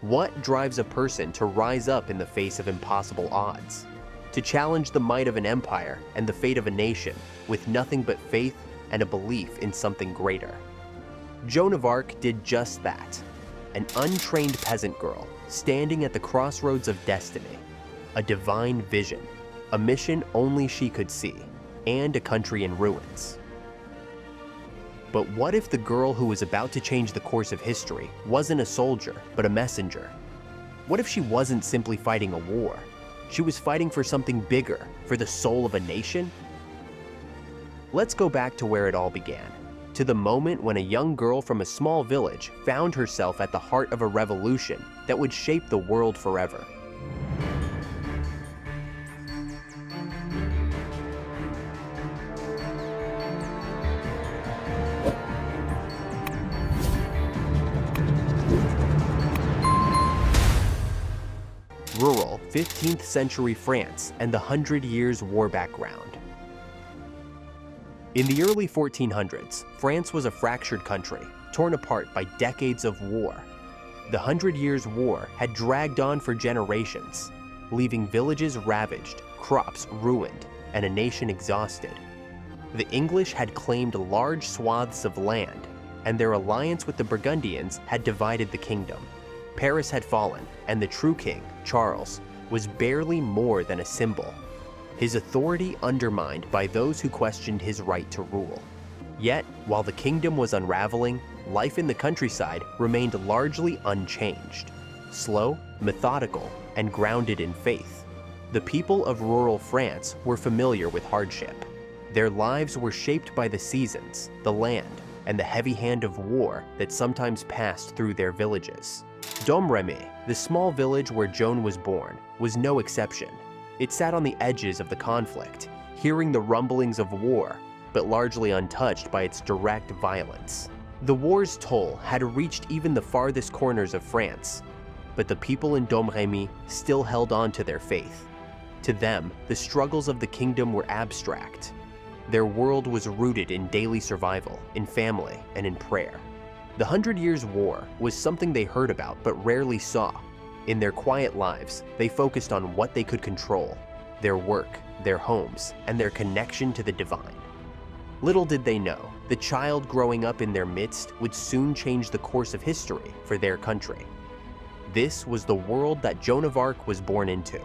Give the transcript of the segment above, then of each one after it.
What drives a person to rise up in the face of impossible odds? To challenge the might of an empire and the fate of a nation with nothing but faith and a belief in something greater. Joan of Arc did just that. An untrained peasant girl standing at the crossroads of destiny, a divine vision, a mission only she could see, and a country in ruins. But what if the girl who was about to change the course of history wasn't a soldier, but a messenger? What if she wasn't simply fighting a war? She was fighting for something bigger, for the soul of a nation? Let's go back to where it all began, to the moment when a young girl from a small village found herself at the heart of a revolution that would shape the world forever. Rural 15th century France and the 100 Years' War background. In the early 1400s, France was a fractured country, torn apart by decades of war. The 100 Years' War had dragged on for generations, leaving villages ravaged, crops ruined, and a nation exhausted. The English had claimed large swaths of land, and their alliance with the Burgundians had divided the kingdom. Paris had fallen, and the true king, Charles, was barely more than a symbol. His authority undermined by those who questioned his right to rule. Yet, while the kingdom was unraveling, life in the countryside remained largely unchanged. Slow, methodical, and grounded in faith. The people of rural France were familiar with hardship. Their lives were shaped by the seasons, the land, and the heavy hand of war that sometimes passed through their villages. Domremy, the small village where Joan was born, was no exception. It sat on the edges of the conflict, hearing the rumblings of war, but largely untouched by its direct violence. The war's toll had reached even the farthest corners of France, but the people in Domremy still held on to their faith. To them, the struggles of the kingdom were abstract. Their world was rooted in daily survival, in family, and in prayer. The 100 Years' War was something they heard about but rarely saw. In their quiet lives, they focused on what they could control: their work, their homes, and their connection to the divine. Little did they know, the child growing up in their midst would soon change the course of history for their country. This was the world that Joan of Arc was born into.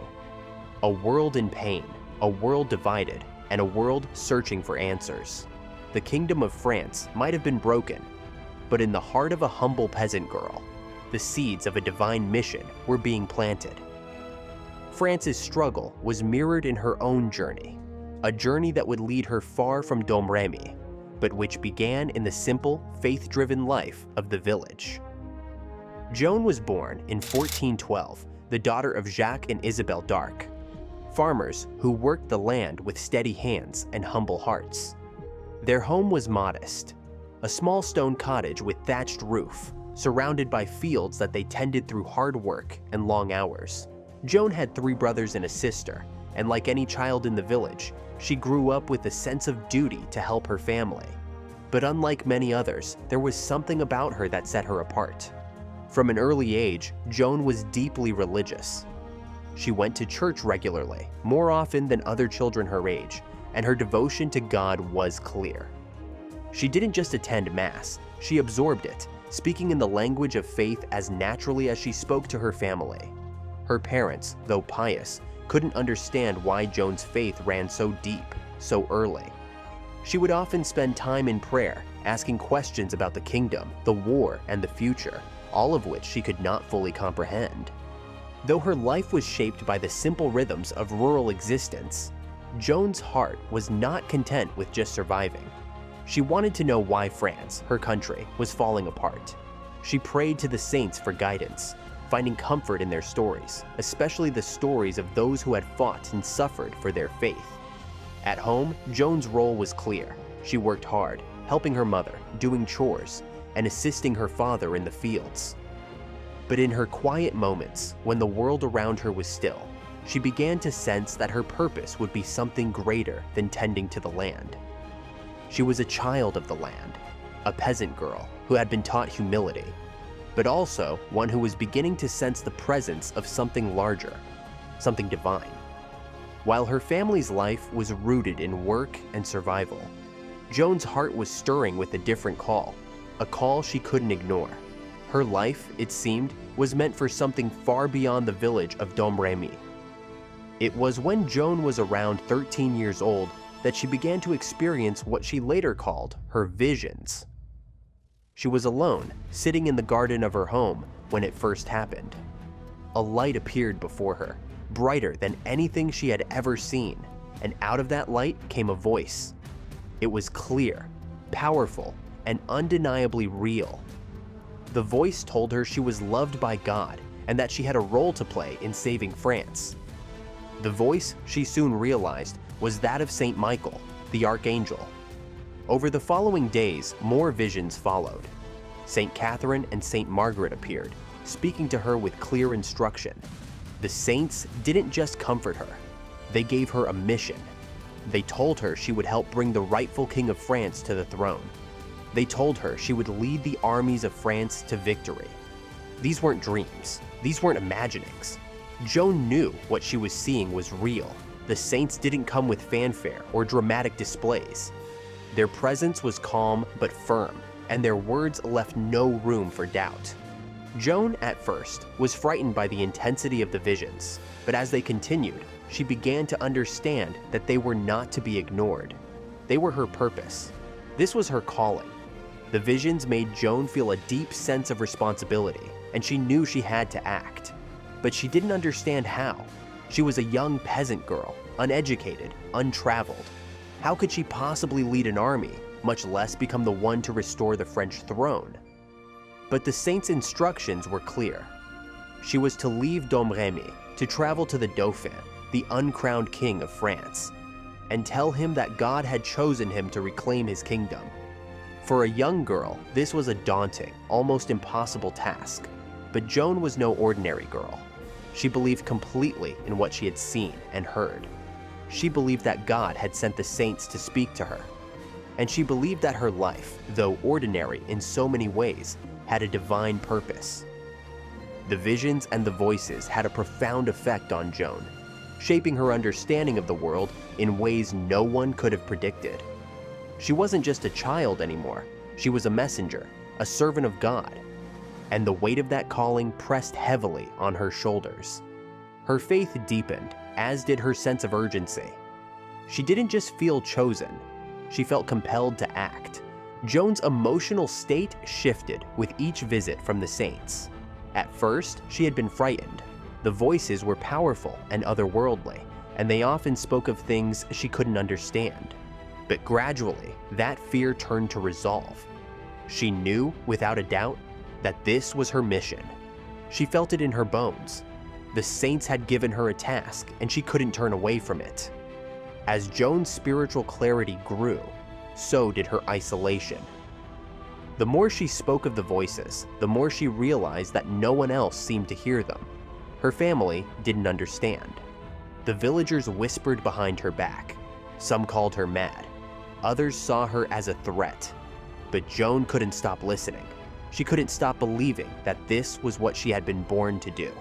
A world in pain, a world divided, and a world searching for answers. The kingdom of France might have been broken, but in the heart of a humble peasant girl, the seeds of a divine mission were being planted. France's struggle was mirrored in her own journey, a journey that would lead her far from Domremy, but which began in the simple, faith-driven life of the village. Joan was born in 1412, the daughter of Jacques and Isabelle d'Arc, farmers who worked the land with steady hands and humble hearts. Their home was modest, a small stone cottage with thatched roof, surrounded by fields that they tended through hard work and long hours. Joan had 3 brothers and a sister, and like any child in the village, she grew up with a sense of duty to help her family. But unlike many others, there was something about her that set her apart. From an early age, Joan was deeply religious. She went to church regularly, more often than other children her age, and her devotion to God was clear. She didn't just attend Mass, she absorbed it, speaking in the language of faith as naturally as she spoke to her family. Her parents, though pious, couldn't understand why Joan's faith ran so deep, so early. She would often spend time in prayer, asking questions about the kingdom, the war, and the future, all of which she could not fully comprehend. Though her life was shaped by the simple rhythms of rural existence, Joan's heart was not content with just surviving. She wanted to know why France, her country, was falling apart. She prayed to the saints for guidance, finding comfort in their stories, especially the stories of those who had fought and suffered for their faith. At home, Joan's role was clear. She worked hard, helping her mother, doing chores, and assisting her father in the fields. But in her quiet moments, when the world around her was still, she began to sense that her purpose would be something greater than tending to the land. She was a child of the land, a peasant girl who had been taught humility. but also one who was beginning to sense the presence of something larger, something divine. While her family's life was rooted in work and survival, Joan's heart was stirring with a different call, a call she couldn't ignore. Her life, it seemed, was meant for something far beyond the village of Domremy. It was when Joan was around 13 years old that she began to experience what she later called her visions. She was alone, sitting in the garden of her home when it first happened. A light appeared before her, brighter than anything she had ever seen, and out of that light came a voice. It was clear, powerful, and undeniably real. The voice told her she was loved by God and that she had a role to play in saving France. The voice, she soon realized, was that of Saint Michael, the archangel. Over the following days, more visions followed. Saint Catherine and Saint Margaret appeared, speaking to her with clear instruction. The saints didn't just comfort her, they gave her a mission. They told her she would help bring the rightful king of France to the throne. They told her she would lead the armies of France to victory. These weren't dreams, these weren't imaginings. Joan knew what she was seeing was real. The saints didn't come with fanfare or dramatic displays. Their presence was calm but firm, and their words left no room for doubt. Joan, at first, was frightened by the intensity of the visions, but as they continued, she began to understand that they were not to be ignored. They were her purpose. This was her calling. The visions made Joan feel a deep sense of responsibility, and she knew she had to act. But she didn't understand how. She was a young peasant girl, uneducated, untraveled. How could she possibly lead an army, much less become the one to restore the French throne? But the saint's instructions were clear. She was to leave Domremy, to travel to the Dauphin, the uncrowned king of France, and tell him that God had chosen him to reclaim his kingdom. For a young girl, this was a daunting, almost impossible task. But Joan was no ordinary girl. She believed completely in what she had seen and heard. She believed that God had sent the saints to speak to her. And she believed that her life, though ordinary in so many ways, had a divine purpose. The visions and the voices had a profound effect on Joan, shaping her understanding of the world in ways no one could have predicted. She wasn't just a child anymore. She was a messenger, a servant of God. And the weight of that calling pressed heavily on her shoulders. Her faith deepened, as did her sense of urgency. She didn't just feel chosen, she felt compelled to act. Joan's emotional state shifted with each visit from the saints. At first, she had been frightened. The voices were powerful and otherworldly, and they often spoke of things she couldn't understand. But gradually, that fear turned to resolve. She knew, without a doubt, that this was her mission. She felt it in her bones. The saints had given her a task, and she couldn't turn away from it. As Joan's spiritual clarity grew, so did her isolation. The more she spoke of the voices, the more she realized that no one else seemed to hear them. Her family didn't understand. The villagers whispered behind her back. Some called her mad. Others saw her as a threat. But Joan couldn't stop listening. She couldn't stop believing that this was what she had been born to do.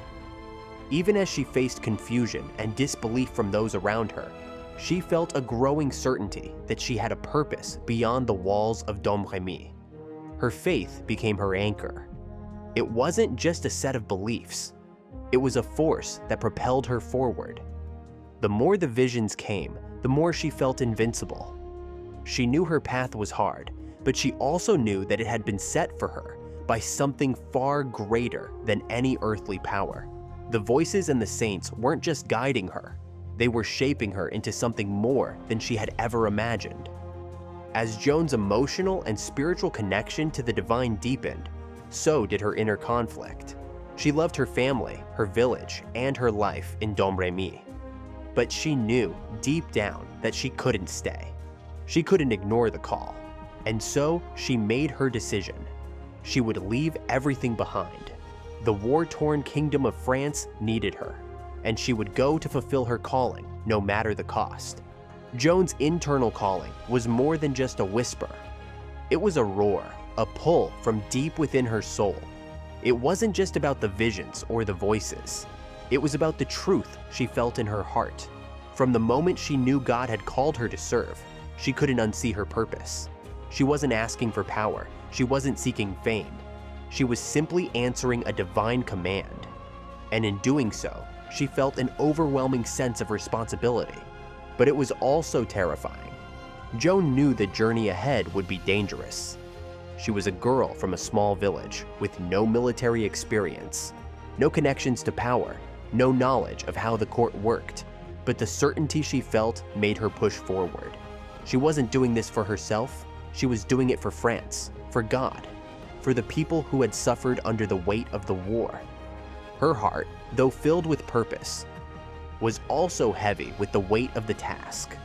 Even as she faced confusion and disbelief from those around her, she felt a growing certainty that she had a purpose beyond the walls of Domremy. Her faith became her anchor. It wasn't just a set of beliefs. It was a force that propelled her forward. The more the visions came, the more she felt invincible. She knew her path was hard, but she also knew that it had been set for her by something far greater than any earthly power. The voices and the saints weren't just guiding her, they were shaping her into something more than she had ever imagined. As Joan's emotional and spiritual connection to the divine deepened, so did her inner conflict. She loved her family, her village, and her life in Domremy. But she knew, deep down, that she couldn't stay. She couldn't ignore the call. And so, she made her decision. She would leave everything behind. The war-torn kingdom of France needed her, and she would go to fulfill her calling, no matter the cost. Joan's internal calling was more than just a whisper. It was a roar, a pull from deep within her soul. It wasn't just about the visions or the voices. It was about the truth she felt in her heart. From the moment she knew God had called her to serve, she couldn't unsee her purpose. She wasn't asking for power. She wasn't seeking fame. She was simply answering a divine command. And in doing so, she felt an overwhelming sense of responsibility. But it was also terrifying. Joan knew the journey ahead would be dangerous. She was a girl from a small village with no military experience, no connections to power, no knowledge of how the court worked, but the certainty she felt made her push forward. She wasn't doing this for herself, she was doing it for France, for God, for the people who had suffered under the weight of the war. Her heart, though filled with purpose, was also heavy with the weight of the task.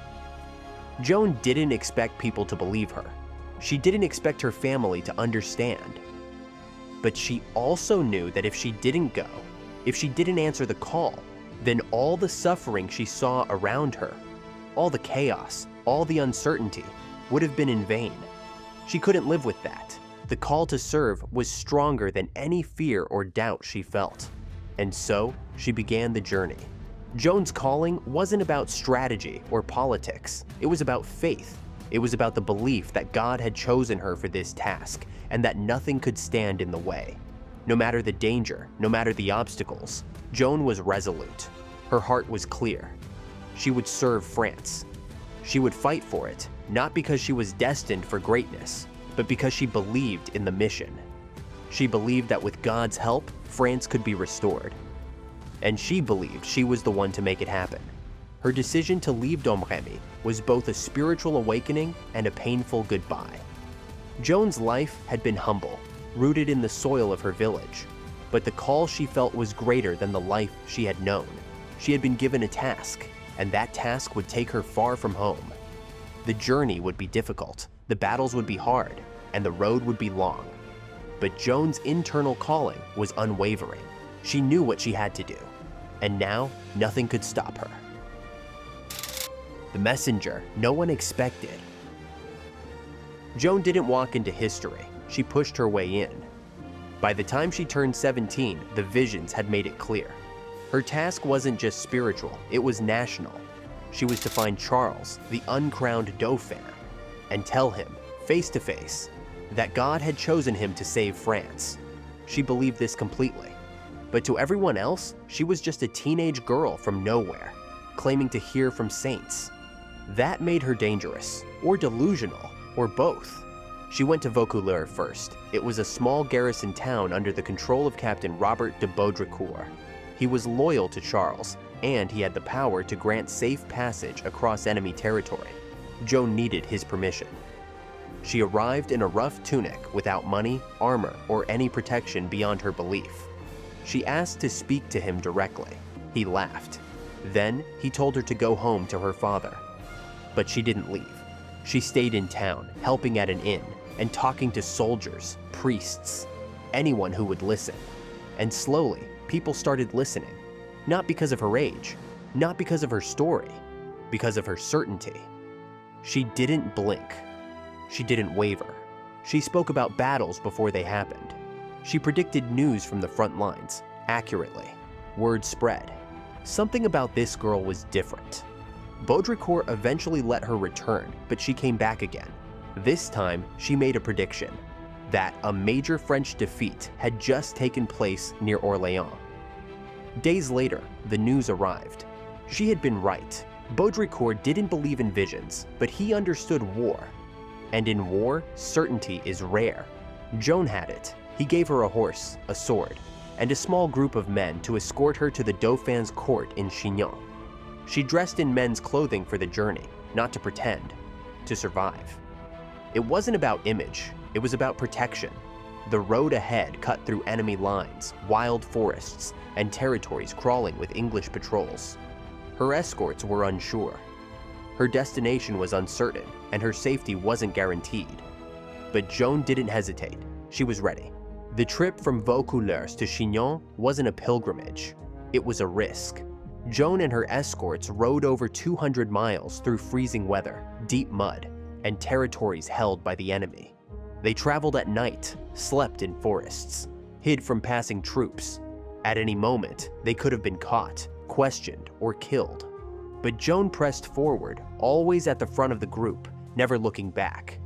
Joan didn't expect people to believe her. She didn't expect her family to understand. But she also knew that if she didn't go, if she didn't answer the call, then all the suffering she saw around her, all the chaos, all the uncertainty, would have been in vain. She couldn't live with that. The call to serve was stronger than any fear or doubt she felt. And so, she began the journey. Joan's calling wasn't about strategy or politics. It was about faith. It was about the belief that God had chosen her for this task and that nothing could stand in the way. No matter the danger, no matter the obstacles, Joan was resolute. Her heart was clear. She would serve France. She would fight for it, not because she was destined for greatness, but because she believed in the mission. She believed that with God's help, France could be restored. And she believed she was the one to make it happen. Her decision to leave Domremy was both a spiritual awakening and a painful goodbye. Joan's life had been humble, rooted in the soil of her village, but the call she felt was greater than the life she had known. She had been given a task, and that task would take her far from home. The journey would be difficult, the battles would be hard, and the road would be long. But Joan's internal calling was unwavering. She knew what she had to do, and now nothing could stop her. The messenger no one expected. Joan didn't walk into history, she pushed her way in. By the time she turned 17, the visions had made it clear. Her task wasn't just spiritual, it was national. She was to find Charles, the uncrowned Dauphin, and tell him, face to face, that God had chosen him to save France. She believed this completely. But to everyone else, she was just a teenage girl from nowhere, claiming to hear from saints. That made her dangerous, or delusional, or both. She went to Vaucouleurs first. It was a small garrison town under the control of Captain Robert de Baudricourt. He was loyal to Charles, and he had the power to grant safe passage across enemy territory. Joan needed his permission. She arrived in a rough tunic without money, armor, or any protection beyond her belief. She asked to speak to him directly. He laughed. Then he told her to go home to her father. But she didn't leave. She stayed in town, helping at an inn, and talking to soldiers, priests, anyone who would listen. And slowly, people started listening. Not because of her age, not because of her story, because of her certainty. She didn't blink. She didn't waver. She spoke about battles before they happened. She predicted news from the front lines, accurately. Word spread. Something about this girl was different. Baudricourt eventually let her return, but she came back again. This time, she made a prediction that a major French defeat had just taken place near Orléans. Days later, the news arrived. She had been right. Baudricourt didn't believe in visions, but he understood war. And in war, certainty is rare. Joan had it. He gave her a horse, a sword, and a small group of men to escort her to the Dauphin's court in Chinon. She dressed in men's clothing for the journey, not to pretend, to survive. It wasn't about image, it was about protection. The road ahead cut through enemy lines, wild forests, and territories crawling with English patrols. Her escorts were unsure. Her destination was uncertain, and her safety wasn't guaranteed. But Joan didn't hesitate. She was ready. The trip from Vaucouleurs to Chinon wasn't a pilgrimage. It was a risk. Joan and her escorts rode over 200 miles through freezing weather, deep mud, and territories held by the enemy. They traveled at night, slept in forests, hid from passing troops. At any moment, they could have been caught, questioned, or killed. But Joan pressed forward, always at the front of the group, never looking back.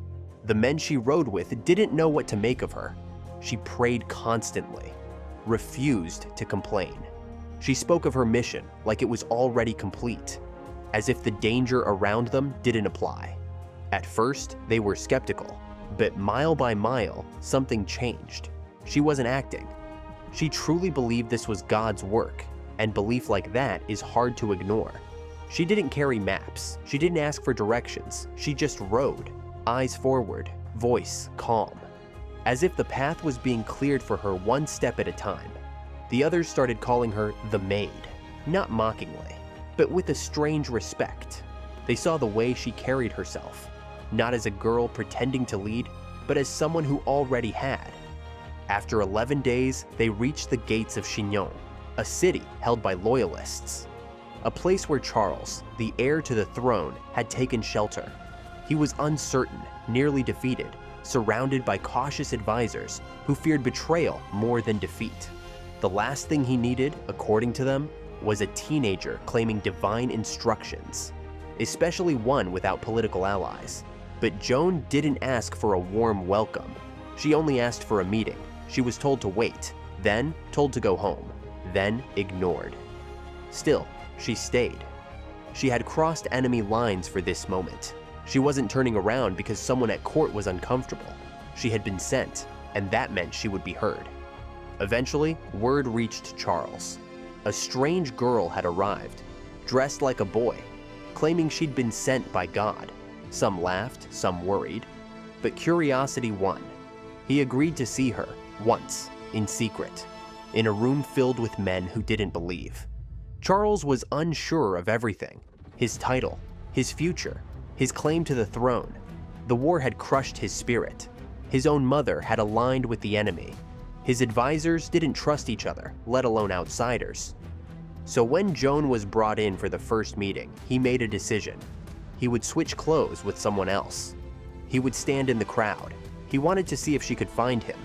The men she rode with didn't know what to make of her. She prayed constantly, refused to complain. She spoke of her mission like it was already complete, as if the danger around them didn't apply. At first, they were skeptical, but mile by mile, something changed. She wasn't acting. She truly believed this was God's work, and belief like that is hard to ignore. She didn't carry maps. She didn't ask for directions. She just rode, eyes forward, voice calm, as if the path was being cleared for her one step at a time. The others started calling her the Maid, not mockingly, but with a strange respect. They saw the way she carried herself, not as a girl pretending to lead, but as someone who already had. After 11 days, they reached the gates of Chinon, a city held by loyalists, a place where Charles, the heir to the throne, had taken shelter. He was uncertain, nearly defeated, surrounded by cautious advisors who feared betrayal more than defeat. The last thing he needed, according to them, was a teenager claiming divine instructions, especially one without political allies. But Joan didn't ask for a warm welcome. She only asked for a meeting. She was told to wait, then told to go home, then ignored. Still, she stayed. She had crossed enemy lines for this moment. She wasn't turning around because someone at court was uncomfortable. She had been sent, and that meant she would be heard. Eventually, word reached Charles. A strange girl had arrived, dressed like a boy, claiming she'd been sent by God. Some laughed, some worried, but curiosity won. He agreed to see her, once, in secret, in a room filled with men who didn't believe. Charles was unsure of everything: his title, his future, his claim to the throne. The war had crushed his spirit. His own mother had aligned with the enemy. His advisors didn't trust each other, let alone outsiders. So when Joan was brought in for the first meeting, he made a decision. He would switch clothes with someone else. He would stand in the crowd. He wanted to see if she could find him.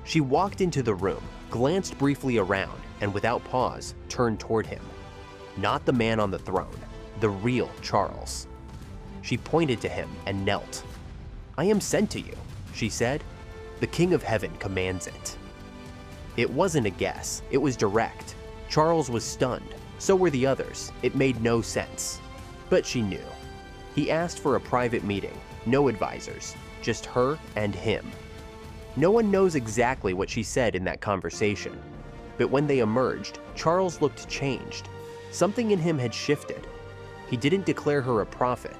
She walked into the room, glanced briefly around, and without pause, turned toward him. Not the man on the throne, the real Charles. She pointed to him and knelt. "I am sent to you," she said. "The King of Heaven commands it." It wasn't a guess, it was direct. Charles was stunned, so were the others. It made no sense. But she knew. He asked for a private meeting, no advisors, just her and him. No one knows exactly what she said in that conversation, but when they emerged, Charles looked changed. Something in him had shifted. He didn't declare her a prophet.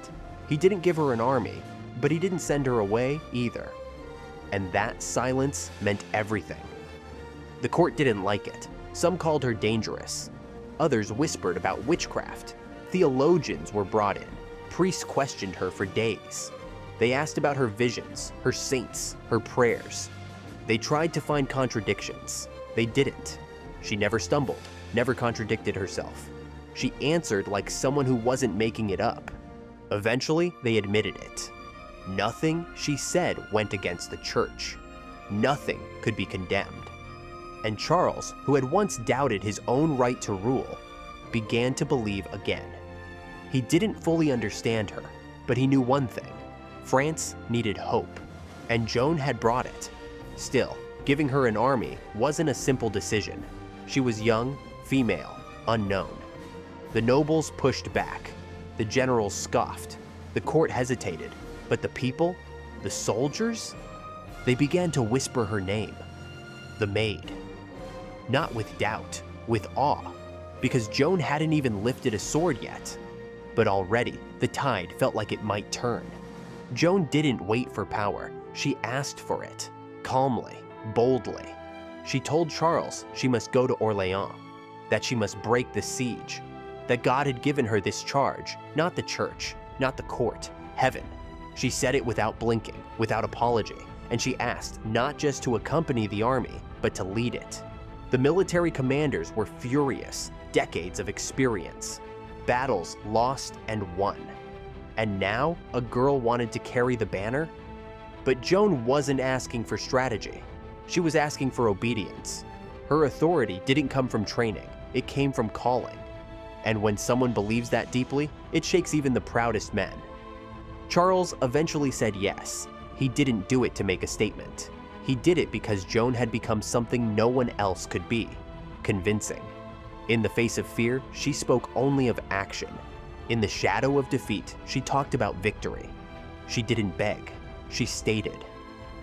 He didn't give her an army, but he didn't send her away either. And that silence meant everything. The court didn't like it. Some called her dangerous. Others whispered about witchcraft. Theologians were brought in. Priests questioned her for days. They asked about her visions, her saints, her prayers. They tried to find contradictions. They didn't. She never stumbled, never contradicted herself. She answered like someone who wasn't making it up. Eventually, they admitted it. Nothing she said went against the church. Nothing could be condemned. And Charles, who had once doubted his own right to rule, began to believe again. He didn't fully understand her, but he knew one thing: France needed hope, and Joan had brought it. Still, giving her an army wasn't a simple decision. She was young, female, unknown. The nobles pushed back. The generals scoffed. The court hesitated. But the people, the soldiers, they began to whisper her name, the Maid. Not with doubt, with awe, because Joan hadn't even lifted a sword yet. But already, the tide felt like it might turn. Joan didn't wait for power. She asked for it, calmly, boldly. She told Charles she must go to Orléans, that she must break the siege, that God had given her this charge, not the church, not the court, heaven. She said it without blinking, without apology, and she asked not just to accompany the army, but to lead it. The military commanders were furious, decades of experience, battles lost and won. And now a girl wanted to carry the banner? But Joan wasn't asking for strategy. She was asking for obedience. Her authority didn't come from training, it came from calling. And when someone believes that deeply, it shakes even the proudest men. Charles eventually said yes. He didn't do it to make a statement. He did it because Joan had become something no one else could be: convincing. In the face of fear, she spoke only of action. In the shadow of defeat, she talked about victory. She didn't beg, she stated.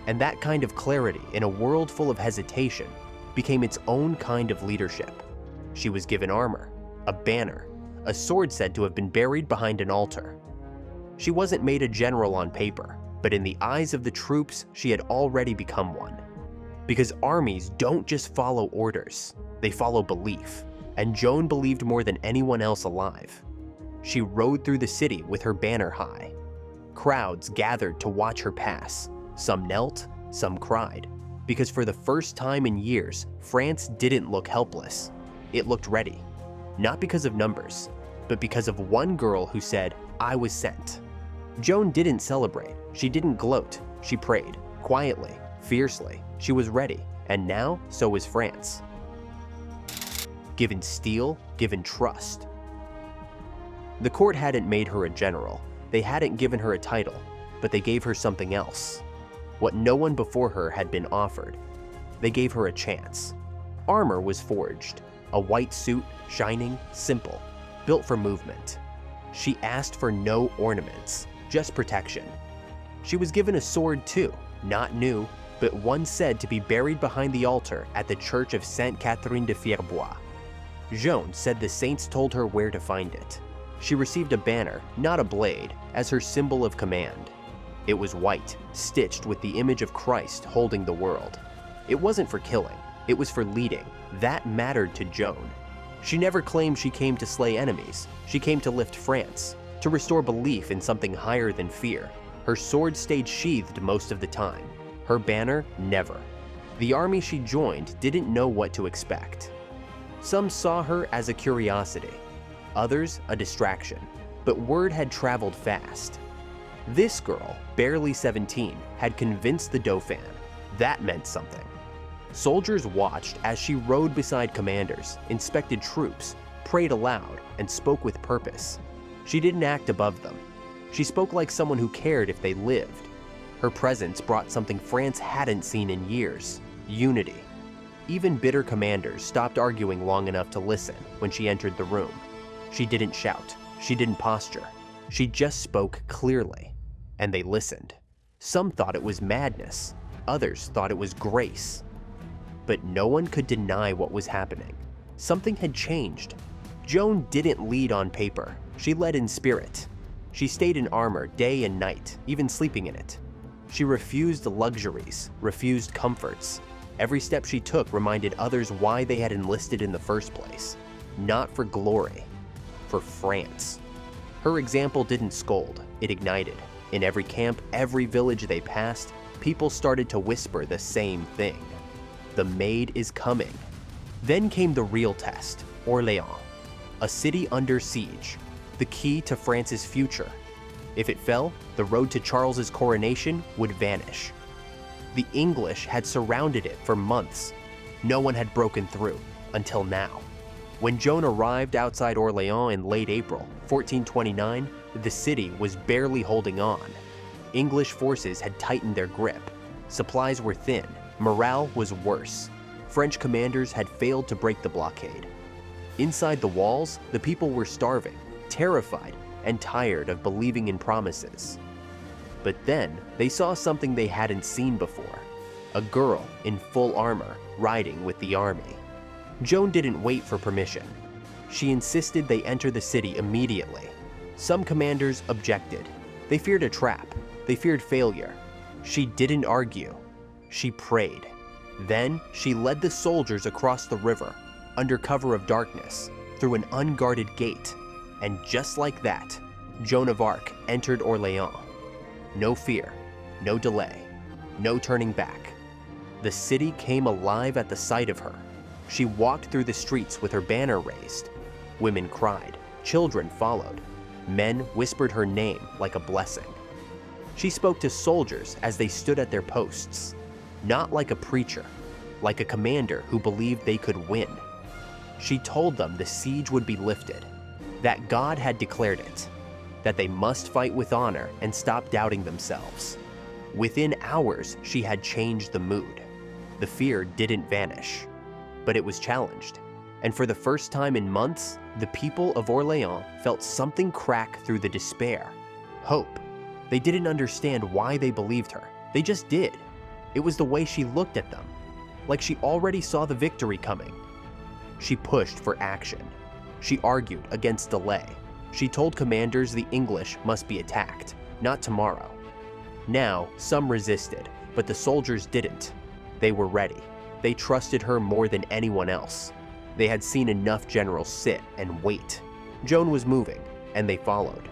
And that kind of clarity in a world full of hesitation became its own kind of leadership. She was given armor, a banner, a sword said to have been buried behind an altar. She wasn't made a general on paper, but in the eyes of the troops, she had already become one. Because armies don't just follow orders, they follow belief, and Joan believed more than anyone else alive. She rode through the city with her banner high. Crowds gathered to watch her pass. Some knelt, some cried, because for the first time in years, France didn't look helpless. It looked ready, not because of numbers, but because of one girl who said, "I was sent." Joan didn't celebrate, she didn't gloat, she prayed, quietly, fiercely. She was ready, and now so was France. Given steel, given trust. The court hadn't made her a general, they hadn't given her a title, but they gave her something else. What no one before her had been offered. They gave her a chance. Armor was forged, a white suit, shining, simple, built for movement. She asked for no ornaments, just protection. She was given a sword too, not new, but one said to be buried behind the altar at the church of Sainte Catherine de Fierbois. Joan said the saints told her where to find it. She received a banner, not a blade, as her symbol of command. It was white, stitched with the image of Christ holding the world. It wasn't for killing, it was for leading. That mattered to Joan. She never claimed she came to slay enemies. She came to lift France, to restore belief in something higher than fear. Her sword stayed sheathed most of the time. Her banner, never. The army she joined didn't know what to expect. Some saw her as a curiosity, others a distraction, but word had traveled fast. This girl, barely 17, had convinced the Dauphin. That meant something. Soldiers watched as she rode beside commanders, inspected troops, prayed aloud, and spoke with purpose. She didn't act above them. She spoke like someone who cared if they lived. Her presence brought something France hadn't seen in years: unity. Even bitter commanders stopped arguing long enough to listen when she entered the room. She didn't shout, she didn't posture. She just spoke clearly, and they listened. Some thought it was madness, others thought it was grace. But no one could deny what was happening. Something had changed. Joan didn't lead on paper, she led in spirit. She stayed in armor day and night, even sleeping in it. She refused luxuries, refused comforts. Every step she took reminded others why they had enlisted in the first place. Not for glory, for France. Her example didn't scold, it ignited. In every camp, every village they passed, people started to whisper the same thing. The Maid is coming. Then came the real test, Orléans, a city under siege, the key to France's future. If it fell, the road to Charles's coronation would vanish. The English had surrounded it for months. No one had broken through, until now. When Joan arrived outside Orléans in late April 1429, the city was barely holding on. English forces had tightened their grip. Supplies were thin, morale was worse. French commanders had failed to break the blockade. Inside the walls, the people were starving, terrified, and tired of believing in promises. But then, they saw something they hadn't seen before. A girl in full armor, riding with the army. Joan didn't wait for permission. She insisted they enter the city immediately. Some commanders objected. They feared a trap. They feared failure. She didn't argue. She prayed. Then, she led the soldiers across the river, under cover of darkness, through an unguarded gate. And just like that, Joan of Arc entered Orléans. No fear, no delay, no turning back. The city came alive at the sight of her. She walked through the streets with her banner raised. Women cried, children followed. Men whispered her name like a blessing. She spoke to soldiers as they stood at their posts. not like a preacher, like a commander who believed they could win. She told them the siege would be lifted, that God had declared it, that they must fight with honor and stop doubting themselves. Within hours, she had changed the mood. The fear didn't vanish, but it was challenged. And for the first time in months, the people of Orléans felt something crack through the despair. Hope. They didn't understand why they believed her. They just did. It was the way she looked at them, like she already saw the victory coming. She pushed for action. She argued against delay. She told commanders the English must be attacked, not tomorrow. Now, some resisted, but the soldiers didn't. They were ready. They trusted her more than anyone else. They had seen enough generals sit and wait. Joan was moving, and they followed.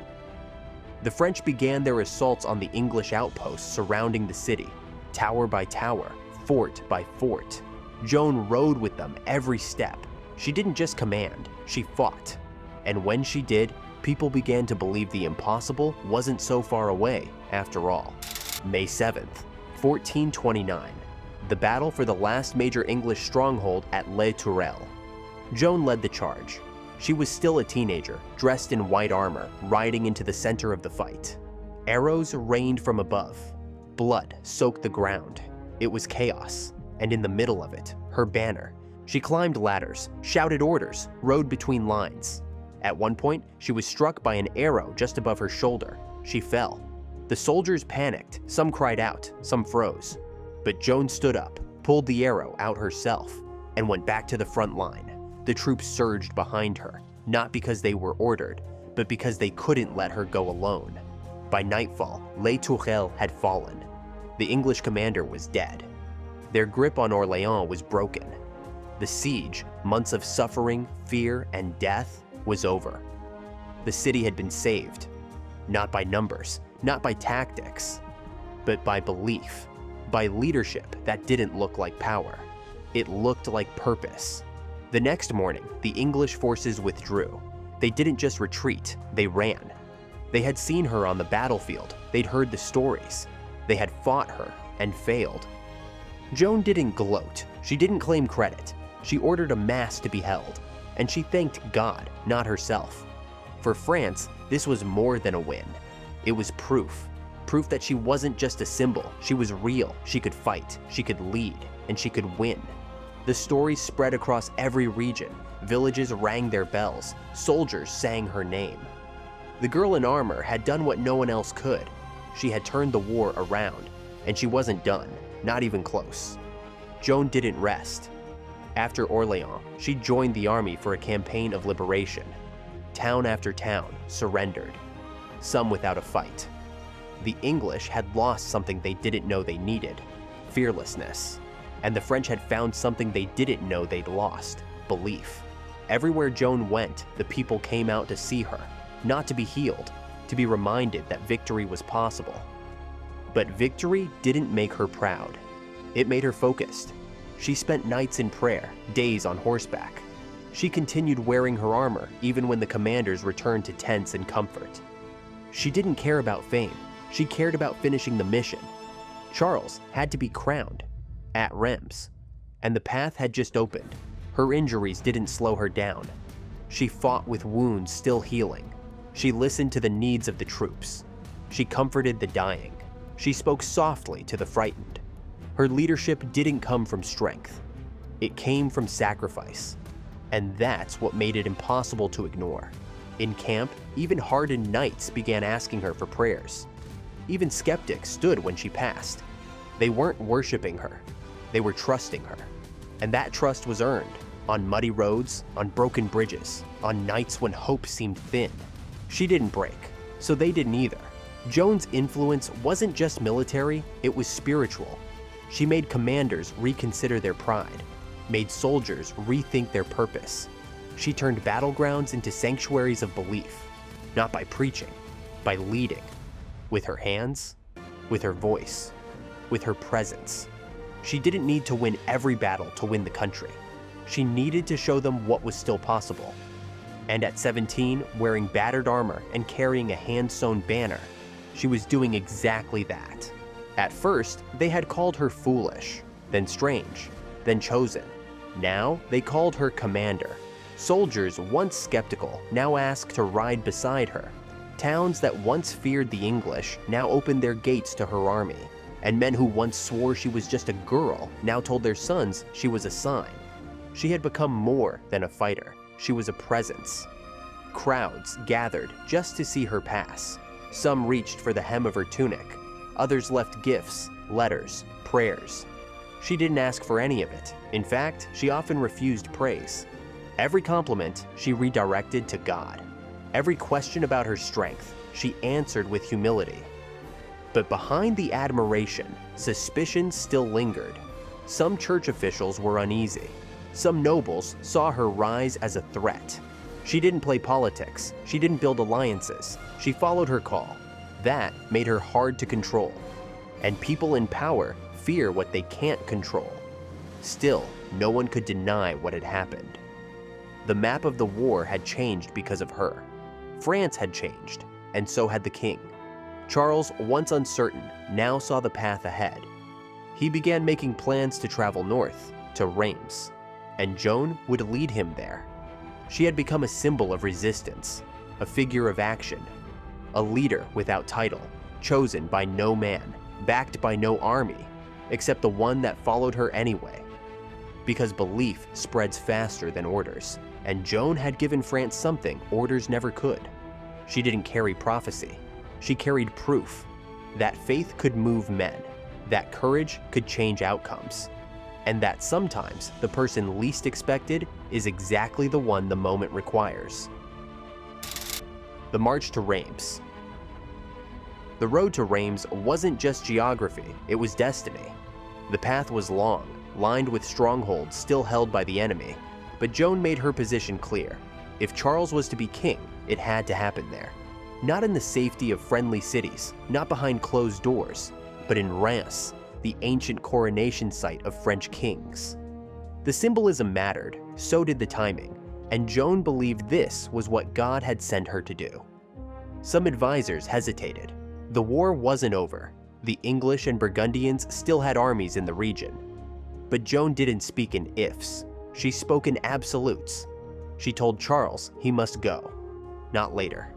The French began their assaults on the English outposts surrounding the city, tower by tower, fort by fort. Joan rode with them every step. She didn't just command, she fought. And when she did, people began to believe the impossible wasn't so far away after all. May 7th, 1429. The battle for the last major English stronghold at Les Tourelles. Joan led the charge. She was still a teenager, dressed in white armor, riding into the center of the fight. Arrows rained from above. Blood soaked the ground. It was chaos, and in the middle of it, her banner. She climbed ladders, shouted orders, rode between lines. At one point, she was struck by an arrow just above her shoulder. She fell. The soldiers panicked. Some cried out, some froze. But Joan stood up, pulled the arrow out herself, and went back to the front line. The troops surged behind her, not because they were ordered, but because they couldn't let her go alone. By nightfall, Les Tourelles had fallen. The English commander was dead. Their grip on Orléans was broken. The siege, months of suffering, fear, and death, was over. The city had been saved, not by numbers, not by tactics, but by belief, by leadership that didn't look like power. It looked like purpose. The next morning, the English forces withdrew. They didn't just retreat, they ran. They had seen her on the battlefield, they'd heard the stories. They had fought her and failed. Joan didn't gloat, she didn't claim credit. She ordered a mass to be held, and she thanked God, not herself. For France, this was more than a win. It was proof that she wasn't just a symbol, she was real, she could fight, she could lead, and she could win. The story spread across every region. Villages rang their bells. Soldiers sang her name. The girl in armor had done what no one else could. She had turned the war around, and she wasn't done, not even close. Joan didn't rest. After Orléans, she joined the army for a campaign of liberation. Town after town surrendered, some without a fight. The English had lost something they didn't know they needed, fearlessness. And the French had found something they didn't know they'd lost, belief. Everywhere Joan went, the people came out to see her, not to be healed, to be reminded that victory was possible. But victory didn't make her proud. It made her focused. She spent nights in prayer, days on horseback. She continued wearing her armor even when the commanders returned to tents and comfort. She didn't care about fame. She cared about finishing the mission. Charles had to be crowned at Reims, and the path had just opened. Her injuries didn't slow her down. She fought with wounds still healing. She listened to the needs of the troops. She comforted the dying. She spoke softly to the frightened. Her leadership didn't come from strength. It came from sacrifice. And that's what made it impossible to ignore. In camp, even hardened knights began asking her for prayers. Even skeptics stood when she passed. They weren't worshiping her. They were trusting her. And that trust was earned on muddy roads, on broken bridges, on nights when hope seemed thin. She didn't break, so they didn't either. Joan's influence wasn't just military, it was spiritual. She made commanders reconsider their pride, made soldiers rethink their purpose. She turned battlegrounds into sanctuaries of belief, not by preaching, by leading, with her hands, with her voice, with her presence. She didn't need to win every battle to win the country. She needed to show them what was still possible. And at 17, wearing battered armor and carrying a hand-sewn banner, she was doing exactly that. At first, they had called her foolish, then strange, then chosen. Now, they called her commander. Soldiers, once skeptical, now asked to ride beside her. Towns that once feared the English now opened their gates to her army. And men who once swore she was just a girl now told their sons she was a sign. She had become more than a fighter. She was a presence. Crowds gathered just to see her pass. Some reached for the hem of her tunic. Others left gifts, letters, prayers. She didn't ask for any of it. In fact, she often refused praise. Every compliment she redirected to God. Every question about her strength, she answered with humility. But behind the admiration, suspicion still lingered. Some church officials were uneasy. Some nobles saw her rise as a threat. She didn't play politics. She didn't build alliances. She followed her call. That made her hard to control. And people in power fear what they can't control. Still, no one could deny what had happened. The map of the war had changed because of her. France had changed, and so had the king. Charles, once uncertain, now saw the path ahead. He began making plans to travel north, to Reims, and Joan would lead him there. She had become a symbol of resistance, a figure of action, a leader without title, chosen by no man, backed by no army, except the one that followed her anyway. Because belief spreads faster than orders, and Joan had given France something orders never could. She didn't carry prophecy. She carried proof that faith could move men, that courage could change outcomes, and that sometimes the person least expected is exactly the one the moment requires. The march to Reims. The road to Reims wasn't just geography, it was destiny. The path was long, lined with strongholds still held by the enemy, but Joan made her position clear. If Charles was to be king, it had to happen there. Not in the safety of friendly cities, not behind closed doors, but in Reims, the ancient coronation site of French kings. The symbolism mattered, so did the timing, and Joan believed this was what God had sent her to do. Some advisors hesitated. The war wasn't over. The English and Burgundians still had armies in the region. But Joan didn't speak in ifs. She spoke in absolutes. She told Charles he must go, not later.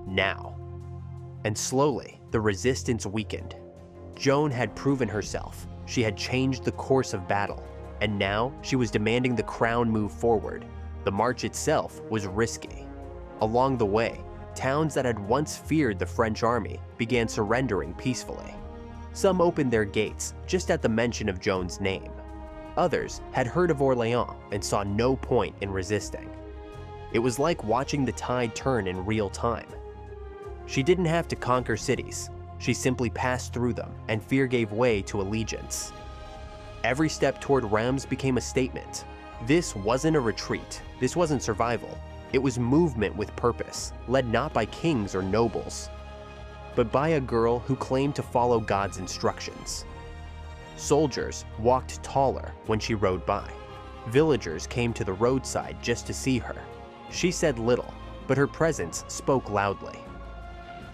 Now. And slowly, the resistance weakened. Joan had proven herself. She had changed the course of battle, and now she was demanding the crown move forward. The march itself was risky. Along the way, towns that had once feared the French army began surrendering peacefully. Some opened their gates just at the mention of Joan's name. Others had heard of Orléans and saw no point in resisting. It was like watching the tide turn in real time. She didn't have to conquer cities. She simply passed through them, and fear gave way to allegiance. Every step toward Reims became a statement. This wasn't a retreat. This wasn't survival. It was movement with purpose, led not by kings or nobles, but by a girl who claimed to follow God's instructions. Soldiers walked taller when she rode by. Villagers came to the roadside just to see her. She said little, but her presence spoke loudly.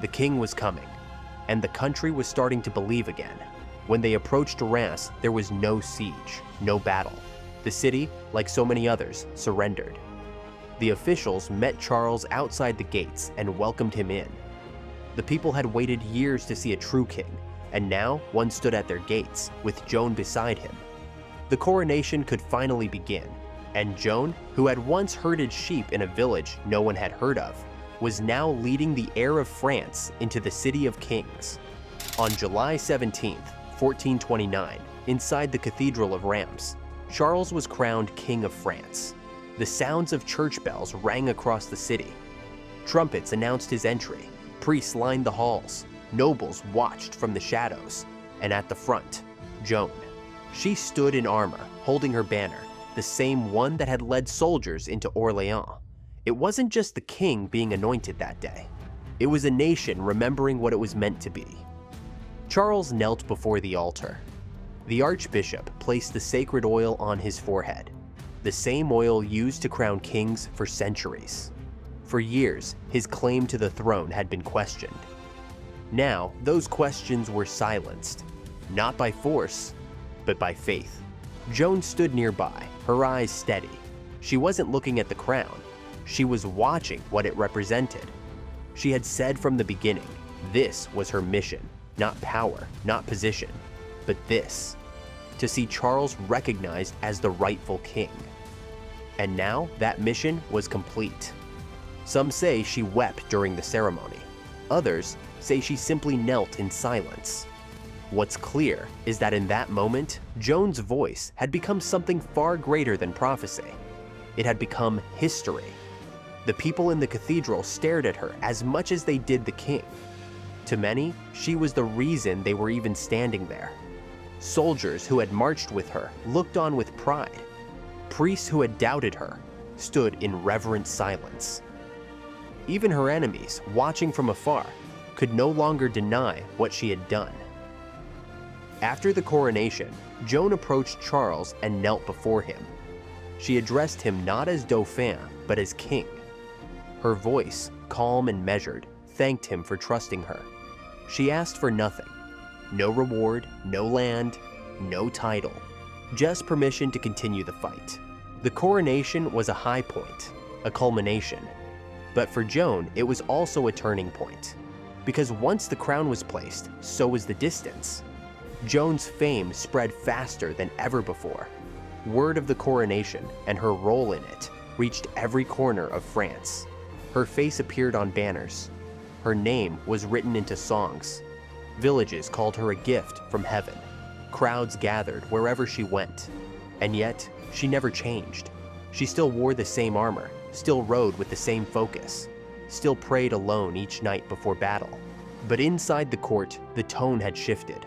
The king was coming, and the country was starting to believe again. When they approached Reims, there was no siege, no battle. The city, like so many others, surrendered. The officials met Charles outside the gates and welcomed him in. The people had waited years to see a true king, and now one stood at their gates, with Joan beside him. The coronation could finally begin, and Joan, who had once herded sheep in a village no one had heard of, was now leading the heir of France into the City of Kings. On July 17, 1429, inside the Cathedral of Reims, Charles was crowned King of France. The sounds of church bells rang across the city. Trumpets announced his entry. Priests lined the halls. Nobles watched from the shadows. And at the front, Joan. She stood in armor, holding her banner, the same one that had led soldiers into Orléans. It wasn't just the king being anointed that day. It was a nation remembering what it was meant to be. Charles knelt before the altar. The archbishop placed the sacred oil on his forehead, the same oil used to crown kings for centuries. For years, his claim to the throne had been questioned. Now, those questions were silenced, not by force, but by faith. Joan stood nearby, her eyes steady. She wasn't looking at the crown. She was watching what it represented. She had said from the beginning, this was her mission, not power, not position, but this, to see Charles recognized as the rightful king. And now that mission was complete. Some say she wept during the ceremony. Others say she simply knelt in silence. What's clear is that in that moment, Joan's voice had become something far greater than prophecy. It had become history. The people in the cathedral stared at her as much as they did the king. To many, she was the reason they were even standing there. Soldiers who had marched with her looked on with pride. Priests who had doubted her stood in reverent silence. Even her enemies, watching from afar, could no longer deny what she had done. After the coronation, Joan approached Charles and knelt before him. She addressed him not as Dauphin, but as king. Her voice, calm and measured, thanked him for trusting her. She asked for nothing. No reward, no land, no title. Just permission to continue the fight. The coronation was a high point, a culmination. But for Joan, it was also a turning point. Because once the crown was placed, so was the distance. Joan's fame spread faster than ever before. Word of the coronation and her role in it reached every corner of France. Her face appeared on banners. Her name was written into songs. Villages called her a gift from heaven. Crowds gathered wherever she went. And yet, she never changed. She still wore the same armor, still rode with the same focus, still prayed alone each night before battle. But inside the court, the tone had shifted.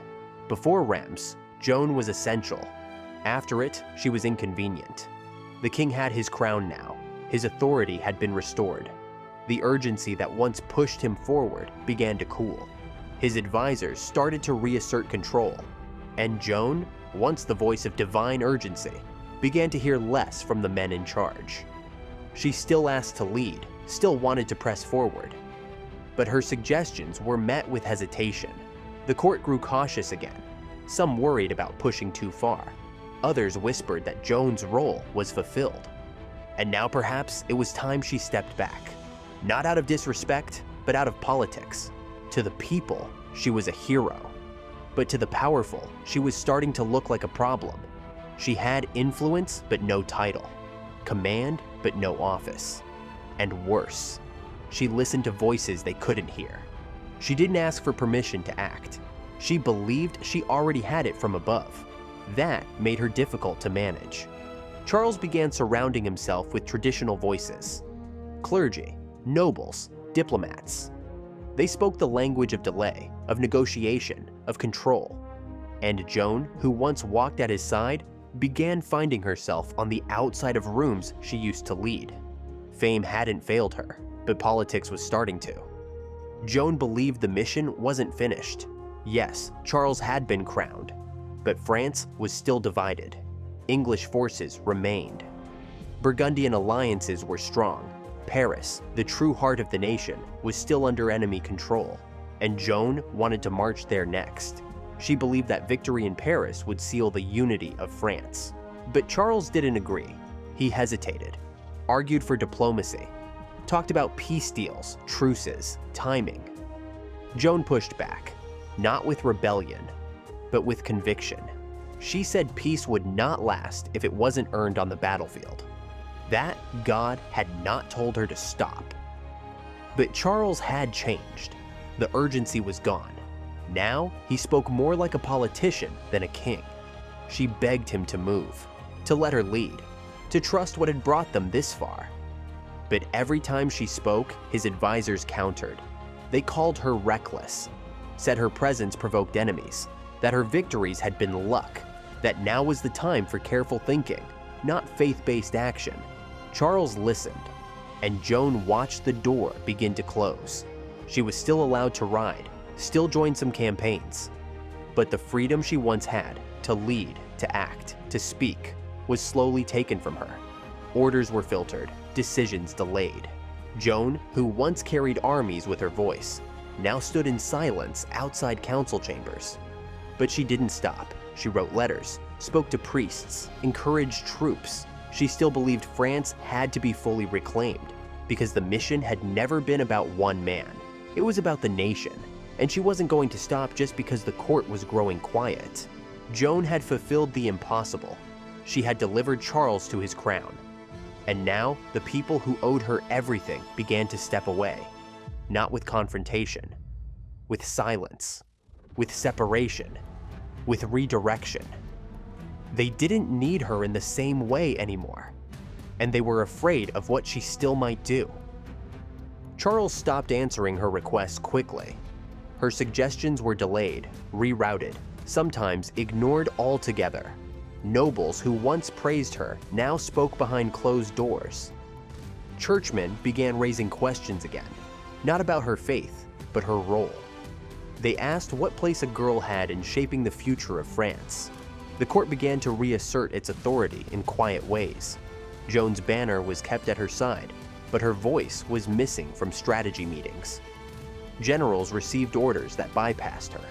Before Reims, Joan was essential. After it, she was inconvenient. The king had his crown now. His authority had been restored. The urgency that once pushed him forward began to cool. His advisors started to reassert control. And Joan, once the voice of divine urgency, began to hear less from the men in charge. She still asked to lead, still wanted to press forward. But her suggestions were met with hesitation. The court grew cautious again. Some worried about pushing too far. Others whispered that Joan's role was fulfilled. And now perhaps it was time she stepped back. Not out of disrespect, but out of politics. To the people, she was a hero. But to the powerful, she was starting to look like a problem. She had influence, but no title. Command, but no office. And worse, she listened to voices they couldn't hear. She didn't ask for permission to act. She believed she already had it from above. That made her difficult to manage. Charles began surrounding himself with traditional voices. Clergy, nobles, diplomats. They spoke the language of delay, of negotiation, of control. And Joan, who once walked at his side, began finding herself on the outside of rooms she used to lead. Fame hadn't failed her, but politics was starting to. Joan believed the mission wasn't finished. Yes, Charles had been crowned, but France was still divided. English forces remained. Burgundian alliances were strong. Paris, the true heart of the nation, was still under enemy control, and Joan wanted to march there next. She believed that victory in Paris would seal the unity of France. But Charles didn't agree. He hesitated, argued for diplomacy, talked about peace deals, truces, timing. Joan pushed back, not with rebellion, but with conviction. She said peace would not last if it wasn't earned on the battlefield. That God had not told her to stop. But Charles had changed. The urgency was gone. Now, he spoke more like a politician than a king. She begged him to move, to let her lead, to trust what had brought them this far. But every time she spoke, his advisors countered. They called her reckless, said her presence provoked enemies, that her victories had been luck, that now was the time for careful thinking, not faith-based action. Charles listened, and Joan watched the door begin to close. She was still allowed to ride, still join some campaigns. But the freedom she once had to lead, to act, to speak, was slowly taken from her. Orders were filtered, decisions delayed. Joan, who once carried armies with her voice, now stood in silence outside council chambers. But she didn't stop. She wrote letters, spoke to priests, encouraged troops. She still believed France had to be fully reclaimed, because the mission had never been about one man. It was about the nation, and she wasn't going to stop just because the court was growing quiet. Joan had fulfilled the impossible. She had delivered Charles to his crown. And now, the people who owed her everything began to step away. Not with confrontation, with silence, with separation, with redirection. They didn't need her in the same way anymore, and they were afraid of what she still might do. Charles stopped answering her requests quickly. Her suggestions were delayed, rerouted, sometimes ignored altogether. Nobles who once praised her now spoke behind closed doors. Churchmen began raising questions again, not about her faith, but her role. They asked what place a girl had in shaping the future of France. The court began to reassert its authority in quiet ways. Joan's banner was kept at her side, but her voice was missing from strategy meetings. Generals received orders that bypassed her.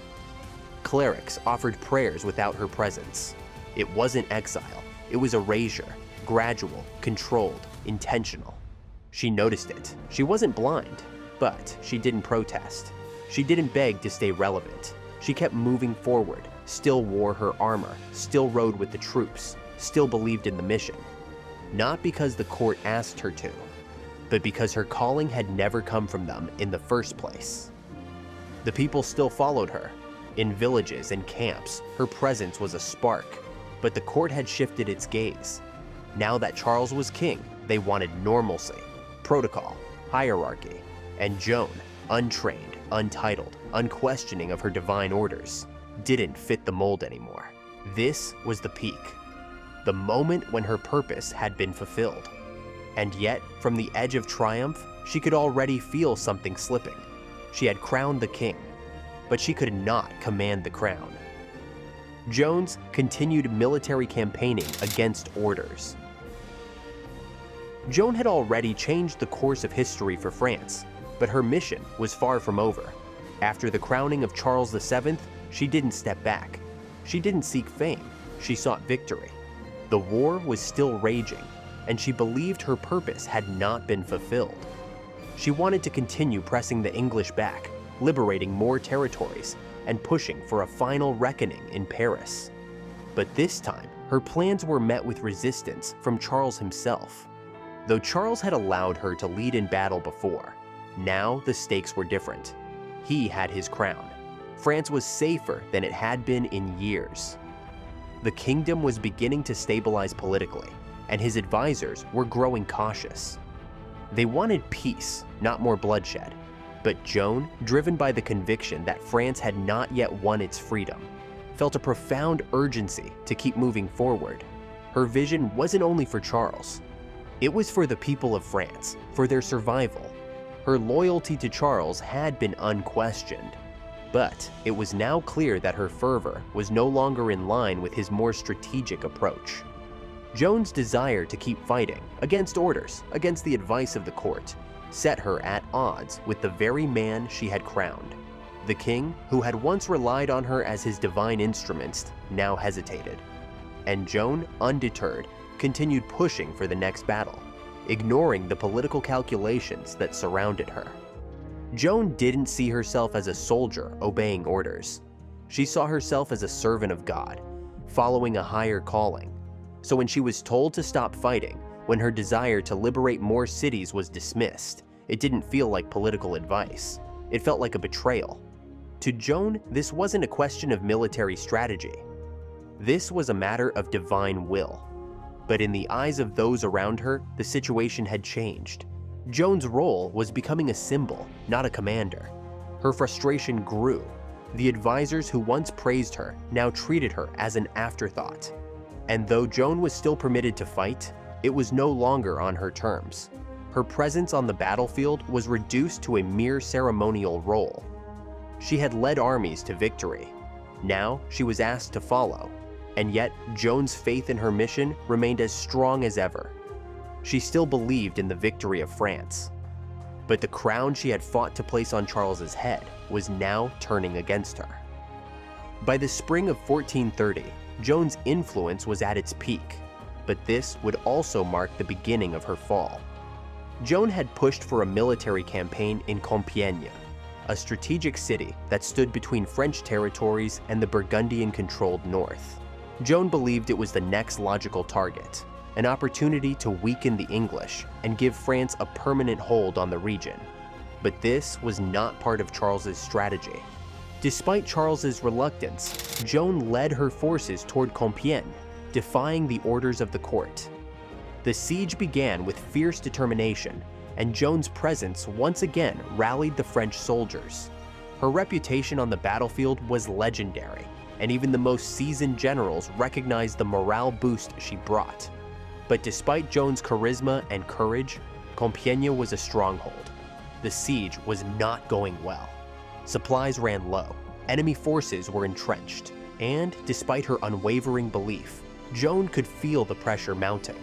Clerics offered prayers without her presence. It wasn't exile, it was erasure, gradual, controlled, intentional. She noticed it. She wasn't blind, but she didn't protest. She didn't beg to stay relevant. She kept moving forward, still wore her armor, still rode with the troops, still believed in the mission. Not because the court asked her to, but because her calling had never come from them in the first place. The people still followed her. In villages and camps, her presence was a spark, but the court had shifted its gaze. Now that Charles was king, they wanted normalcy, protocol, hierarchy, and Joan, untrained, untitled, unquestioning of her divine orders, didn't fit the mold anymore. This was the peak, the moment when her purpose had been fulfilled. And yet, from the edge of triumph, she could already feel something slipping. She had crowned the king, but she could not command the crown. Joan's continued military campaigning against orders. Joan had already changed the course of history for France, but her mission was far from over. After the crowning of Charles VII, she didn't step back. She didn't seek fame. She sought victory. The war was still raging, and she believed her purpose had not been fulfilled. She wanted to continue pressing the English back, liberating more territories, and pushing for a final reckoning in Paris. But this time, her plans were met with resistance from Charles himself. Though Charles had allowed her to lead in battle before, now the stakes were different. He had his crown. France was safer than it had been in years. The kingdom was beginning to stabilize politically, and his advisors were growing cautious. They wanted peace, not more bloodshed. But Joan, driven by the conviction that France had not yet won its freedom, felt a profound urgency to keep moving forward. Her vision wasn't only for Charles. It was for the people of France, for their survival. Her loyalty to Charles had been unquestioned, but it was now clear that her fervor was no longer in line with his more strategic approach. Joan's desire to keep fighting, against orders, against the advice of the court, set her at odds with the very man she had crowned. The king, who had once relied on her as his divine instruments, now hesitated. And Joan, undeterred, continued pushing for the next battle, ignoring the political calculations that surrounded her. Joan didn't see herself as a soldier obeying orders. She saw herself as a servant of God, following a higher calling. So when she was told to stop fighting, when her desire to liberate more cities was dismissed, it didn't feel like political advice. It felt like a betrayal. To Joan, this wasn't a question of military strategy. This was a matter of divine will. But in the eyes of those around her, the situation had changed. Joan's role was becoming a symbol, not a commander. Her frustration grew. The advisors who once praised her now treated her as an afterthought. And though Joan was still permitted to fight, it was no longer on her terms. Her presence on the battlefield was reduced to a mere ceremonial role. She had led armies to victory. Now she was asked to follow, and yet Joan's faith in her mission remained as strong as ever. She still believed in the victory of France. But the crown she had fought to place on Charles's head was now turning against her. By the spring of 1430, Joan's influence was at its peak, but this would also mark the beginning of her fall. Joan had pushed for a military campaign in Compiègne, a strategic city that stood between French territories and the Burgundian-controlled north. Joan believed it was the next logical target, an opportunity to weaken the English and give France a permanent hold on the region. But this was not part of Charles's strategy. Despite Charles's reluctance, Joan led her forces toward Compiègne, defying the orders of the court. The siege began with fierce determination, and Joan's presence once again rallied the French soldiers. Her reputation on the battlefield was legendary, and even the most seasoned generals recognized the morale boost she brought. But despite Joan's charisma and courage, Compiègne was a stronghold. The siege was not going well. Supplies ran low, enemy forces were entrenched, and despite her unwavering belief, Joan could feel the pressure mounting.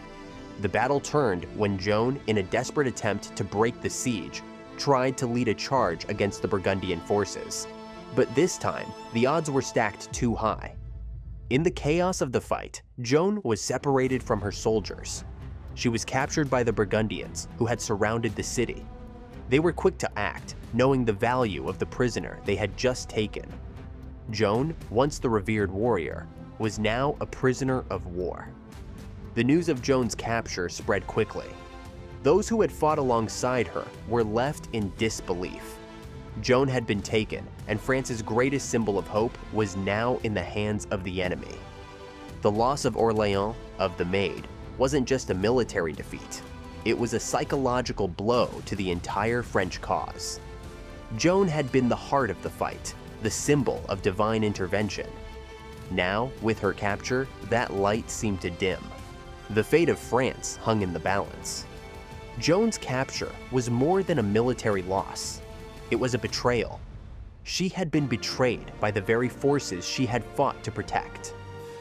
The battle turned when Joan, in a desperate attempt to break the siege, tried to lead a charge against the Burgundian forces. But this time, the odds were stacked too high. In the chaos of the fight, Joan was separated from her soldiers. She was captured by the Burgundians, who had surrounded the city. They were quick to act, knowing the value of the prisoner they had just taken. Joan, once the revered warrior, was now a prisoner of war. The news of Joan's capture spread quickly. Those who had fought alongside her were left in disbelief. Joan had been taken, and France's greatest symbol of hope was now in the hands of the enemy. The loss of Orléans, of the Maid, wasn't just a military defeat. It was a psychological blow to the entire French cause. Joan had been the heart of the fight, the symbol of divine intervention. Now, with her capture, that light seemed to dim. The fate of France hung in the balance. Joan's capture was more than a military loss. It was a betrayal. She had been betrayed by the very forces she had fought to protect.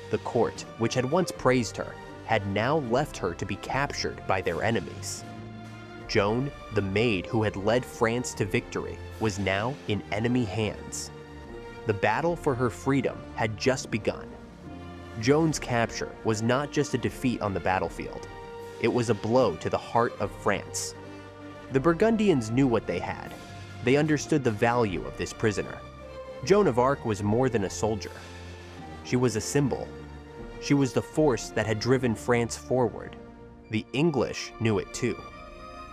The court, which had once praised her, had now left her to be captured by their enemies. Joan, the maid who had led France to victory, was now in enemy hands. The battle for her freedom had just begun. Joan's capture was not just a defeat on the battlefield. It was a blow to the heart of France. The Burgundians knew what they had. They understood the value of this prisoner. Joan of Arc was more than a soldier. She was a symbol. She was the force that had driven France forward. The English knew it too,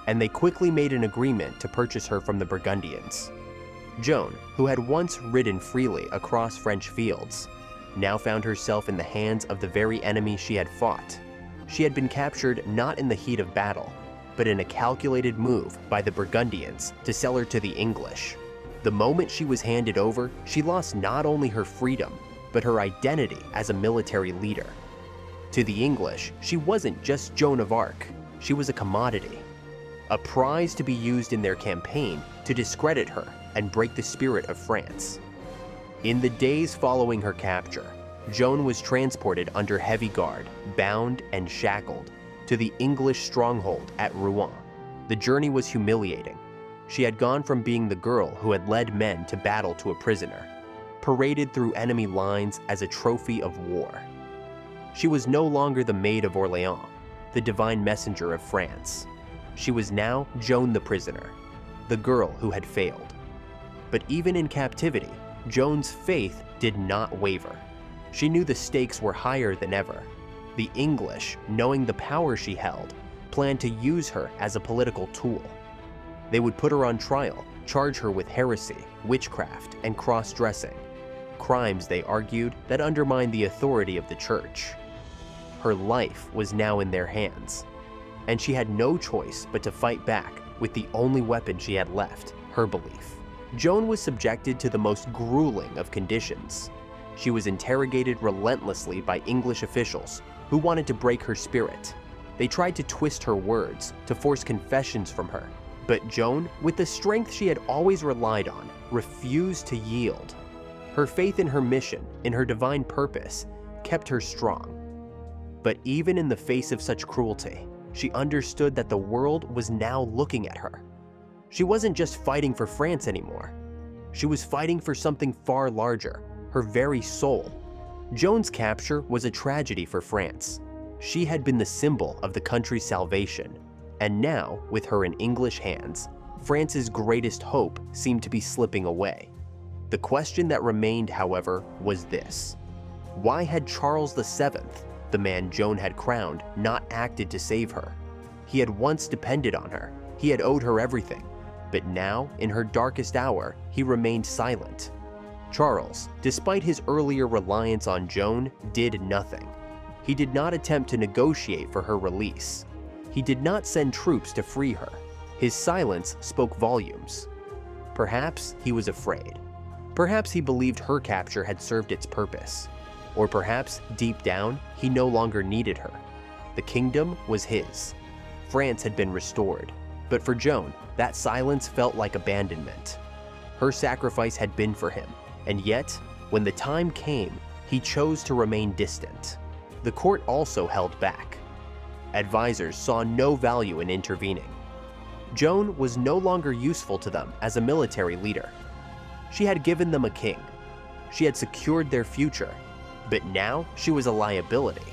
and they quickly made an agreement to purchase her from the Burgundians. Joan, who had once ridden freely across French fields, now found herself in the hands of the very enemy she had fought. She had been captured not in the heat of battle, but in a calculated move by the Burgundians to sell her to the English. The moment she was handed over, she lost not only her freedom, but her identity as a military leader. To the English, she wasn't just Joan of Arc, she was a commodity, a prize to be used in their campaign to discredit her and break the spirit of France. In the days following her capture, Joan was transported under heavy guard, bound and shackled, to the English stronghold at Rouen. The journey was humiliating. She had gone from being the girl who had led men to battle to a prisoner, paraded through enemy lines as a trophy of war. She was no longer the Maid of Orléans, the divine messenger of France. She was now Joan the prisoner, the girl who had failed. But even in captivity, Joan's faith did not waver. She knew the stakes were higher than ever. The English, knowing the power she held, planned to use her as a political tool. They would put her on trial, charge her with heresy, witchcraft, and cross-dressing, crimes, they argued, that undermined the authority of the church. Her life was now in their hands, and she had no choice but to fight back with the only weapon she had left, her belief. Joan was subjected to the most grueling of conditions. She was interrogated relentlessly by English officials who wanted to break her spirit. They tried to twist her words, to force confessions from her. But Joan, with the strength she had always relied on, refused to yield. Her faith in her mission, in her divine purpose, kept her strong. But even in the face of such cruelty, she understood that the world was now looking at her. She wasn't just fighting for France anymore. She was fighting for something far larger, her very soul. Joan's capture was a tragedy for France. She had been the symbol of the country's salvation, and now, with her in English hands, France's greatest hope seemed to be slipping away. The question that remained, however, was this: why had Charles VII, the man Joan had crowned, not acted to save her? He had once depended on her. He had owed her everything. But now, in her darkest hour, he remained silent. Charles, despite his earlier reliance on Joan, did nothing. He did not attempt to negotiate for her release. He did not send troops to free her. His silence spoke volumes. Perhaps he was afraid. Perhaps he believed her capture had served its purpose. Or perhaps, deep down, he no longer needed her. The kingdom was his. France had been restored. But for Joan, that silence felt like abandonment. Her sacrifice had been for him, and yet, when the time came, he chose to remain distant. The court also held back. Advisors saw no value in intervening. Joan was no longer useful to them as a military leader. She had given them a king. She had secured their future, but now she was a liability.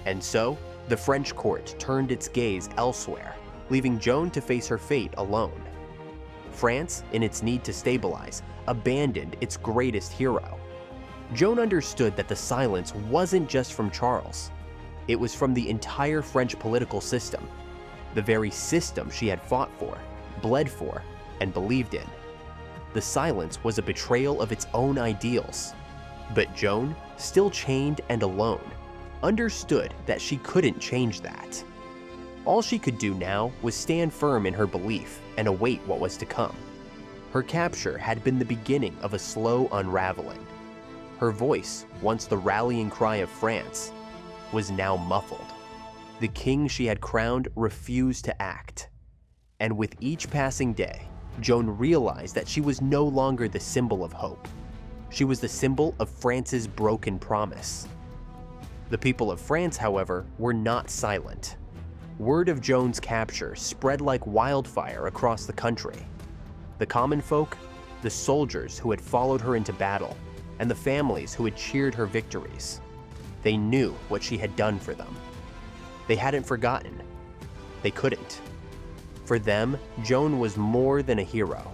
And so, the French court turned its gaze elsewhere, leaving Joan to face her fate alone. France, in its need to stabilize, abandoned its greatest hero. Joan understood that the silence wasn't just from Charles. It was from the entire French political system, the very system she had fought for, bled for, and believed in. The silence was a betrayal of its own ideals. But Joan, still chained and alone, understood that she couldn't change that. All she could do now was stand firm in her belief and await what was to come. Her capture had been the beginning of a slow unraveling. Her voice, once the rallying cry of France, was now muffled. The king she had crowned refused to act. And with each passing day, Joan realized that she was no longer the symbol of hope. She was the symbol of France's broken promise. The people of France, however, were not silent. Word of Joan's capture spread like wildfire across the country. The common folk, the soldiers who had followed her into battle, and the families who had cheered her victories. They knew what she had done for them. They hadn't forgotten. They couldn't. For them, Joan was more than a hero.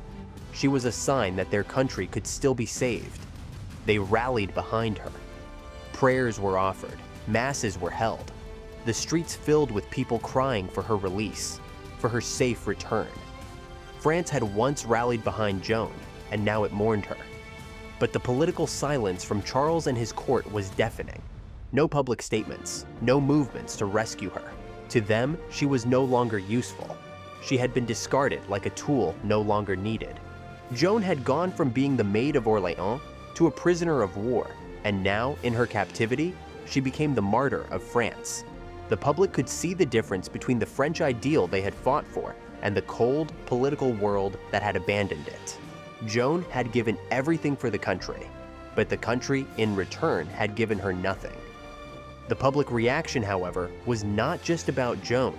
She was a sign that their country could still be saved. They rallied behind her. Prayers were offered. Masses were held. The streets filled with people crying for her release, for her safe return. France had once rallied behind Joan, and now it mourned her. But the political silence from Charles and his court was deafening. No public statements, no movements to rescue her. To them, she was no longer useful. She had been discarded like a tool no longer needed. Joan had gone from being the Maid of Orleans to a prisoner of war, and now, in her captivity, she became the martyr of France. The public could see the difference between the French ideal they had fought for and the cold, political world that had abandoned it. Joan had given everything for the country, but the country, in return, had given her nothing. The public reaction, however, was not just about Joan.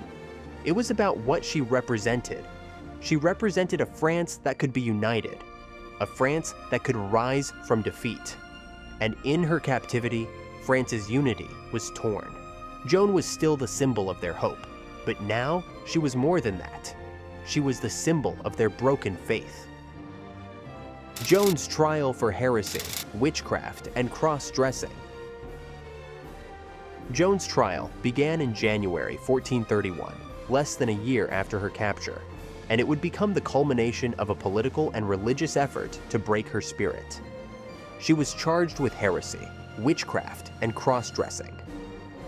It was about what she represented. She represented a France that could be united, a France that could rise from defeat. And in her captivity, France's unity was torn. Joan was still the symbol of their hope, but now she was more than that. She was the symbol of their broken faith. Joan's trial for heresy, witchcraft, and cross-dressing. Joan's trial began in January 1431, less than a year after her capture, and it would become the culmination of a political and religious effort to break her spirit. She was charged with heresy, witchcraft, and cross-dressing.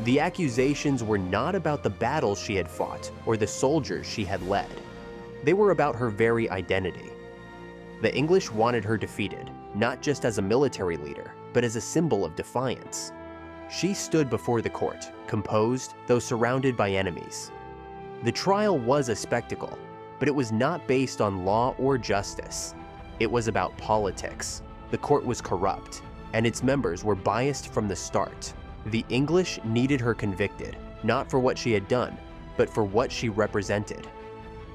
The accusations were not about the battles she had fought or the soldiers she had led. They were about her very identity. The English wanted her defeated, not just as a military leader, but as a symbol of defiance. She stood before the court, composed, though surrounded by enemies. The trial was a spectacle, but it was not based on law or justice. It was about politics. The court was corrupt, and its members were biased from the start. The English needed her convicted, not for what she had done, but for what she represented.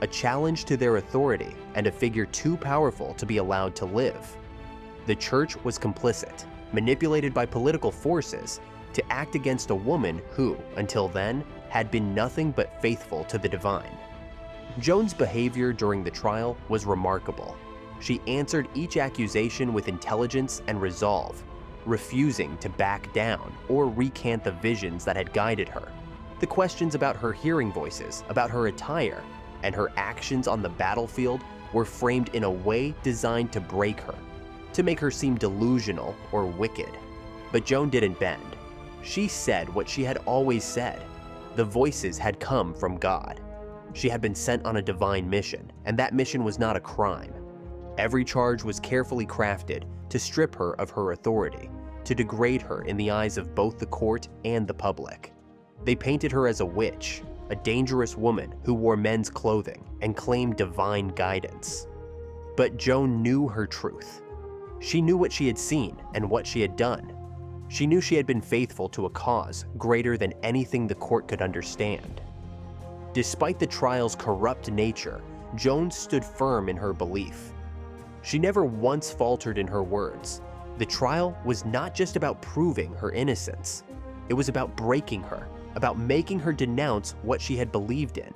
a challenge to their authority and a figure too powerful to be allowed to live. The church was complicit, manipulated by political forces to act against a woman who, until then, had been nothing but faithful to the divine. Joan's behavior during the trial was remarkable. She answered each accusation with intelligence and resolve, refusing to back down or recant the visions that had guided her. The questions about her hearing voices, about her attire, and her actions on the battlefield were framed in a way designed to break her, to make her seem delusional or wicked. But Joan didn't bend. She said what she had always said. The voices had come from God. She had been sent on a divine mission, and that mission was not a crime. Every charge was carefully crafted to strip her of her authority, to degrade her in the eyes of both the court and the public. They painted her as a witch, a dangerous woman who wore men's clothing and claimed divine guidance. But Joan knew her truth. She knew what she had seen and what she had done. She knew she had been faithful to a cause greater than anything the court could understand. Despite the trial's corrupt nature, Joan stood firm in her belief. She never once faltered in her words. The trial was not just about proving her innocence. It was about breaking her, about making her denounce what she had believed in.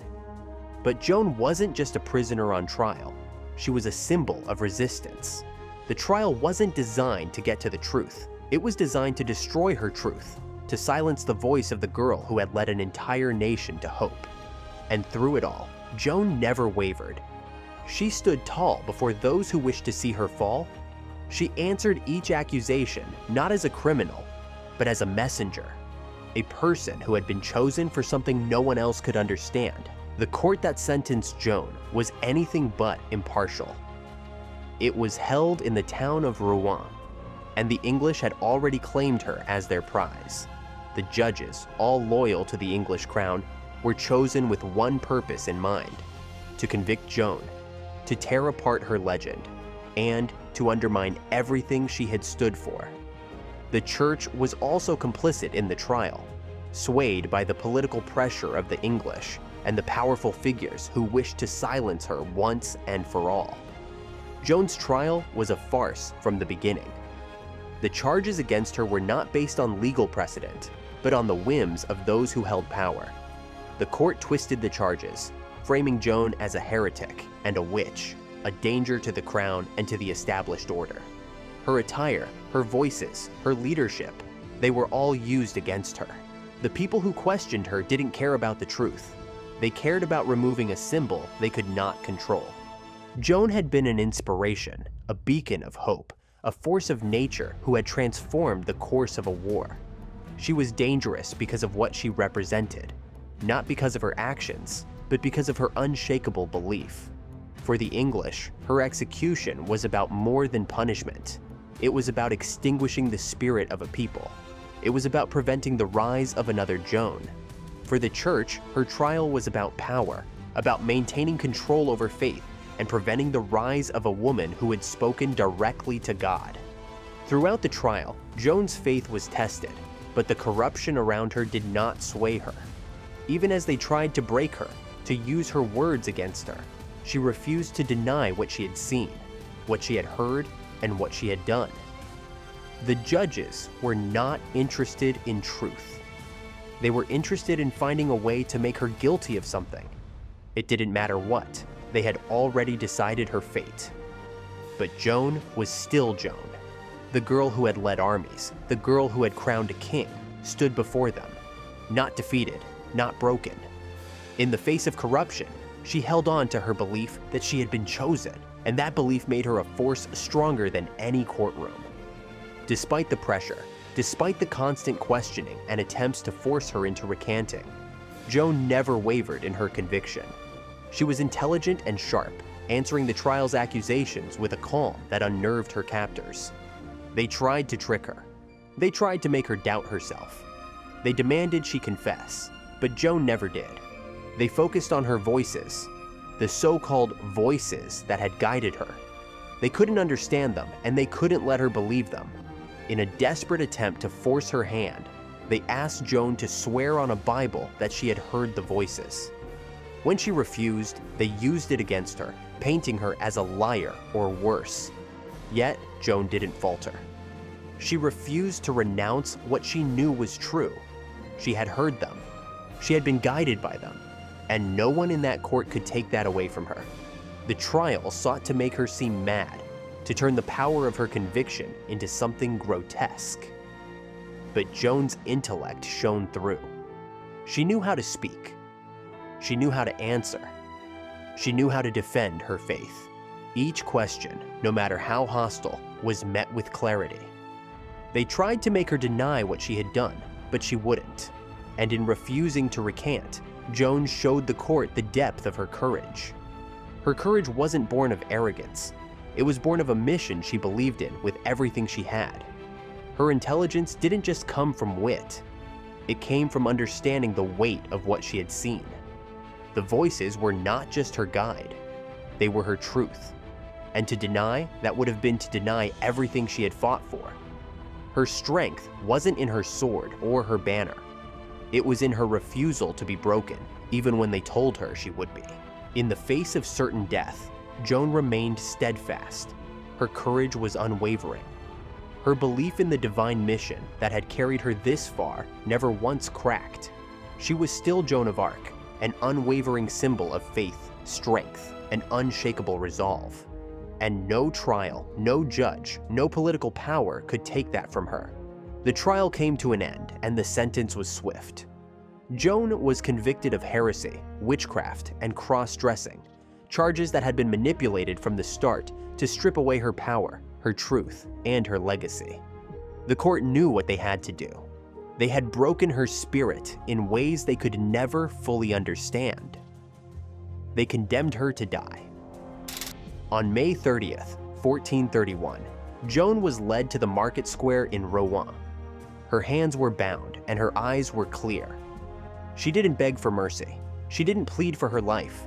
But Joan wasn't just a prisoner on trial. She was a symbol of resistance. The trial wasn't designed to get to the truth. It was designed to destroy her truth, to silence the voice of the girl who had led an entire nation to hope. And through it all, Joan never wavered. She stood tall before those who wished to see her fall. She answered each accusation not as a criminal, but as a messenger, a person who had been chosen for something no one else could understand. The court that sentenced Joan was anything but impartial. It was held in the town of Rouen, and the English had already claimed her as their prize. The judges, all loyal to the English crown, were chosen with one purpose in mind: to convict Joan, to tear apart her legend, and to undermine everything she had stood for. The church was also complicit in the trial, swayed by the political pressure of the English and the powerful figures who wished to silence her once and for all. Joan's trial was a farce from the beginning. The charges against her were not based on legal precedent, but on the whims of those who held power. The court twisted the charges, framing Joan as a heretic and a witch, a danger to the crown and to the established order. Her attire, her voices, her leadership, they were all used against her. The people who questioned her didn't care about the truth. They cared about removing a symbol they could not control. Joan had been an inspiration, a beacon of hope, a force of nature who had transformed the course of a war. She was dangerous because of what she represented, not because of her actions, but because of her unshakable belief. For the English, her execution was about more than punishment. It was about extinguishing the spirit of a people. It was about preventing the rise of another Joan. For the church, her trial was about power, about maintaining control over faith and preventing the rise of a woman who had spoken directly to God. Throughout the trial, Joan's faith was tested, but the corruption around her did not sway her. Even as they tried to break her, to use her words against her, she refused to deny what she had seen, what she had heard, and what she had done. The judges were not interested in truth. They were interested in finding a way to make her guilty of something. It didn't matter what. They had already decided her fate. But Joan was still Joan. The girl who had led armies, the girl who had crowned a king, stood before them, not defeated, not broken. In the face of corruption, she held on to her belief that she had been chosen, and that belief made her a force stronger than any courtroom. Despite the pressure, despite the constant questioning and attempts to force her into recanting, Joan never wavered in her conviction. She was intelligent and sharp, answering the trial's accusations with a calm that unnerved her captors. They tried to trick her. They tried to make her doubt herself. They demanded she confess, but Joan never did. They focused on her voices, the so-called voices that had guided her. They couldn't understand them, and they couldn't let her believe them. In a desperate attempt to force her hand, they asked Joan to swear on a Bible that she had heard the voices. When she refused, they used it against her, painting her as a liar or worse. Yet, Joan didn't falter. She refused to renounce what she knew was true. She had heard them. She had been guided by them, and no one in that court could take that away from her. The trial sought to make her seem mad, to turn the power of her conviction into something grotesque. But Joan's intellect shone through. She knew how to speak. She knew how to answer. She knew how to defend her faith. Each question, no matter how hostile, was met with clarity. They tried to make her deny what she had done, but she wouldn't. And in refusing to recant, Joan showed the court the depth of her courage. Her courage wasn't born of arrogance. It was born of a mission she believed in with everything she had. Her intelligence didn't just come from wit. It came from understanding the weight of what she had seen. The voices were not just her guide. They were her truth. And to deny that would have been to deny everything she had fought for. Her strength wasn't in her sword or her banner. It was in her refusal to be broken, even when they told her she would be. In the face of certain death, Joan remained steadfast. Her courage was unwavering. Her belief in the divine mission that had carried her this far never once cracked. She was still Joan of Arc, an unwavering symbol of faith, strength, and unshakable resolve. And no trial, no judge, no political power could take that from her. The trial came to an end, and the sentence was swift. Joan was convicted of heresy, witchcraft, and cross-dressing, charges that had been manipulated from the start to strip away her power, her truth, and her legacy. The court knew what they had to do. They had broken her spirit in ways they could never fully understand. They condemned her to die. On May 30th, 1431, Joan was led to the market square in Rouen. Her hands were bound and her eyes were clear. She didn't beg for mercy. She didn't plead for her life.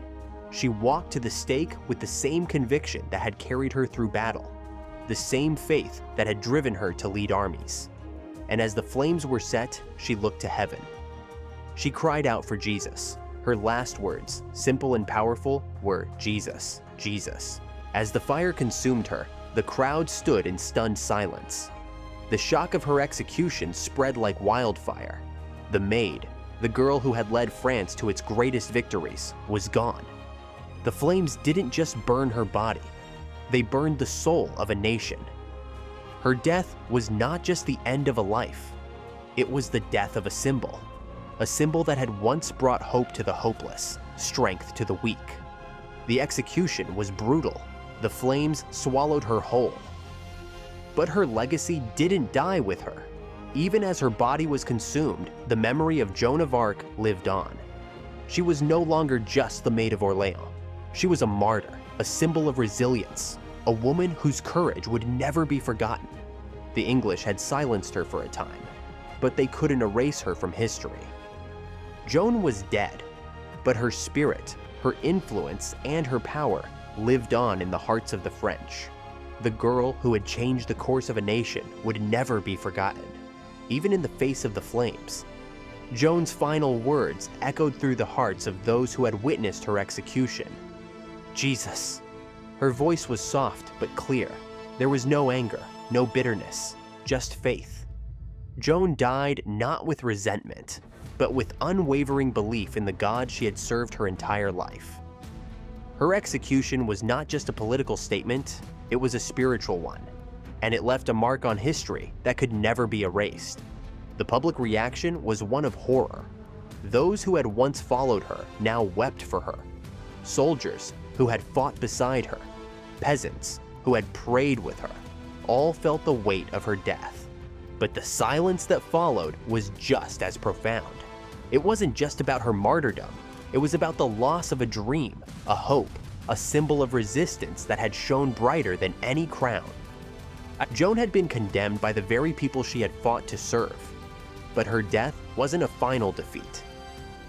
She walked to the stake with the same conviction that had carried her through battle, the same faith that had driven her to lead armies. And as the flames were set, she looked to heaven. She cried out for Jesus. Her last words, simple and powerful, were "Jesus, Jesus." As the fire consumed her, the crowd stood in stunned silence. The shock of her execution spread like wildfire. The maid, the girl who had led France to its greatest victories, was gone. The flames didn't just burn her body, they burned the soul of a nation. Her death was not just the end of a life, it was the death of a symbol that had once brought hope to the hopeless, strength to the weak. The execution was brutal. The flames swallowed her whole. But her legacy didn't die with her. Even as her body was consumed, the memory of Joan of Arc lived on. She was no longer just the Maid of Orleans. She was a martyr, a symbol of resilience, a woman whose courage would never be forgotten. The English had silenced her for a time, but they couldn't erase her from history. Joan was dead, but her spirit, her influence, and her power lived on in the hearts of the French. The girl who had changed the course of a nation would never be forgotten, even in the face of the flames. Joan's final words echoed through the hearts of those who had witnessed her execution. Jesus. Her voice was soft but clear. There was no anger, no bitterness, just faith. Joan died not with resentment, but with unwavering belief in the God she had served her entire life. Her execution was not just a political statement, it was a spiritual one, and it left a mark on history that could never be erased. The public reaction was one of horror. Those who had once followed her now wept for her. Soldiers who had fought beside her, peasants who had prayed with her, all felt the weight of her death. But the silence that followed was just as profound. It wasn't just about her martyrdom. It was about the loss of a dream, a hope, a symbol of resistance that had shone brighter than any crown. Joan had been condemned by the very people she had fought to serve, but her death wasn't a final defeat.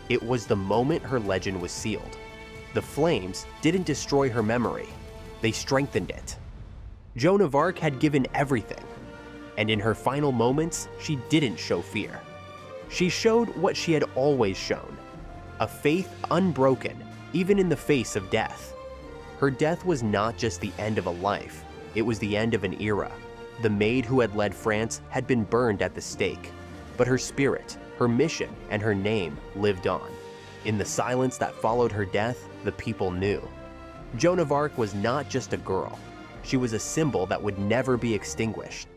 It was the moment her legend was sealed. The flames didn't destroy her memory, they strengthened it. Joan of Arc had given everything, and in her final moments, she didn't show fear. She showed what she had always shown, a faith unbroken even in the face of death. Her death was not just the end of a life, it was the end of an era. The maid who had led France had been burned at the stake, but her spirit, her mission, and her name lived on. In the silence that followed her death, the people knew. Joan of Arc was not just a girl. She was a symbol that would never be extinguished.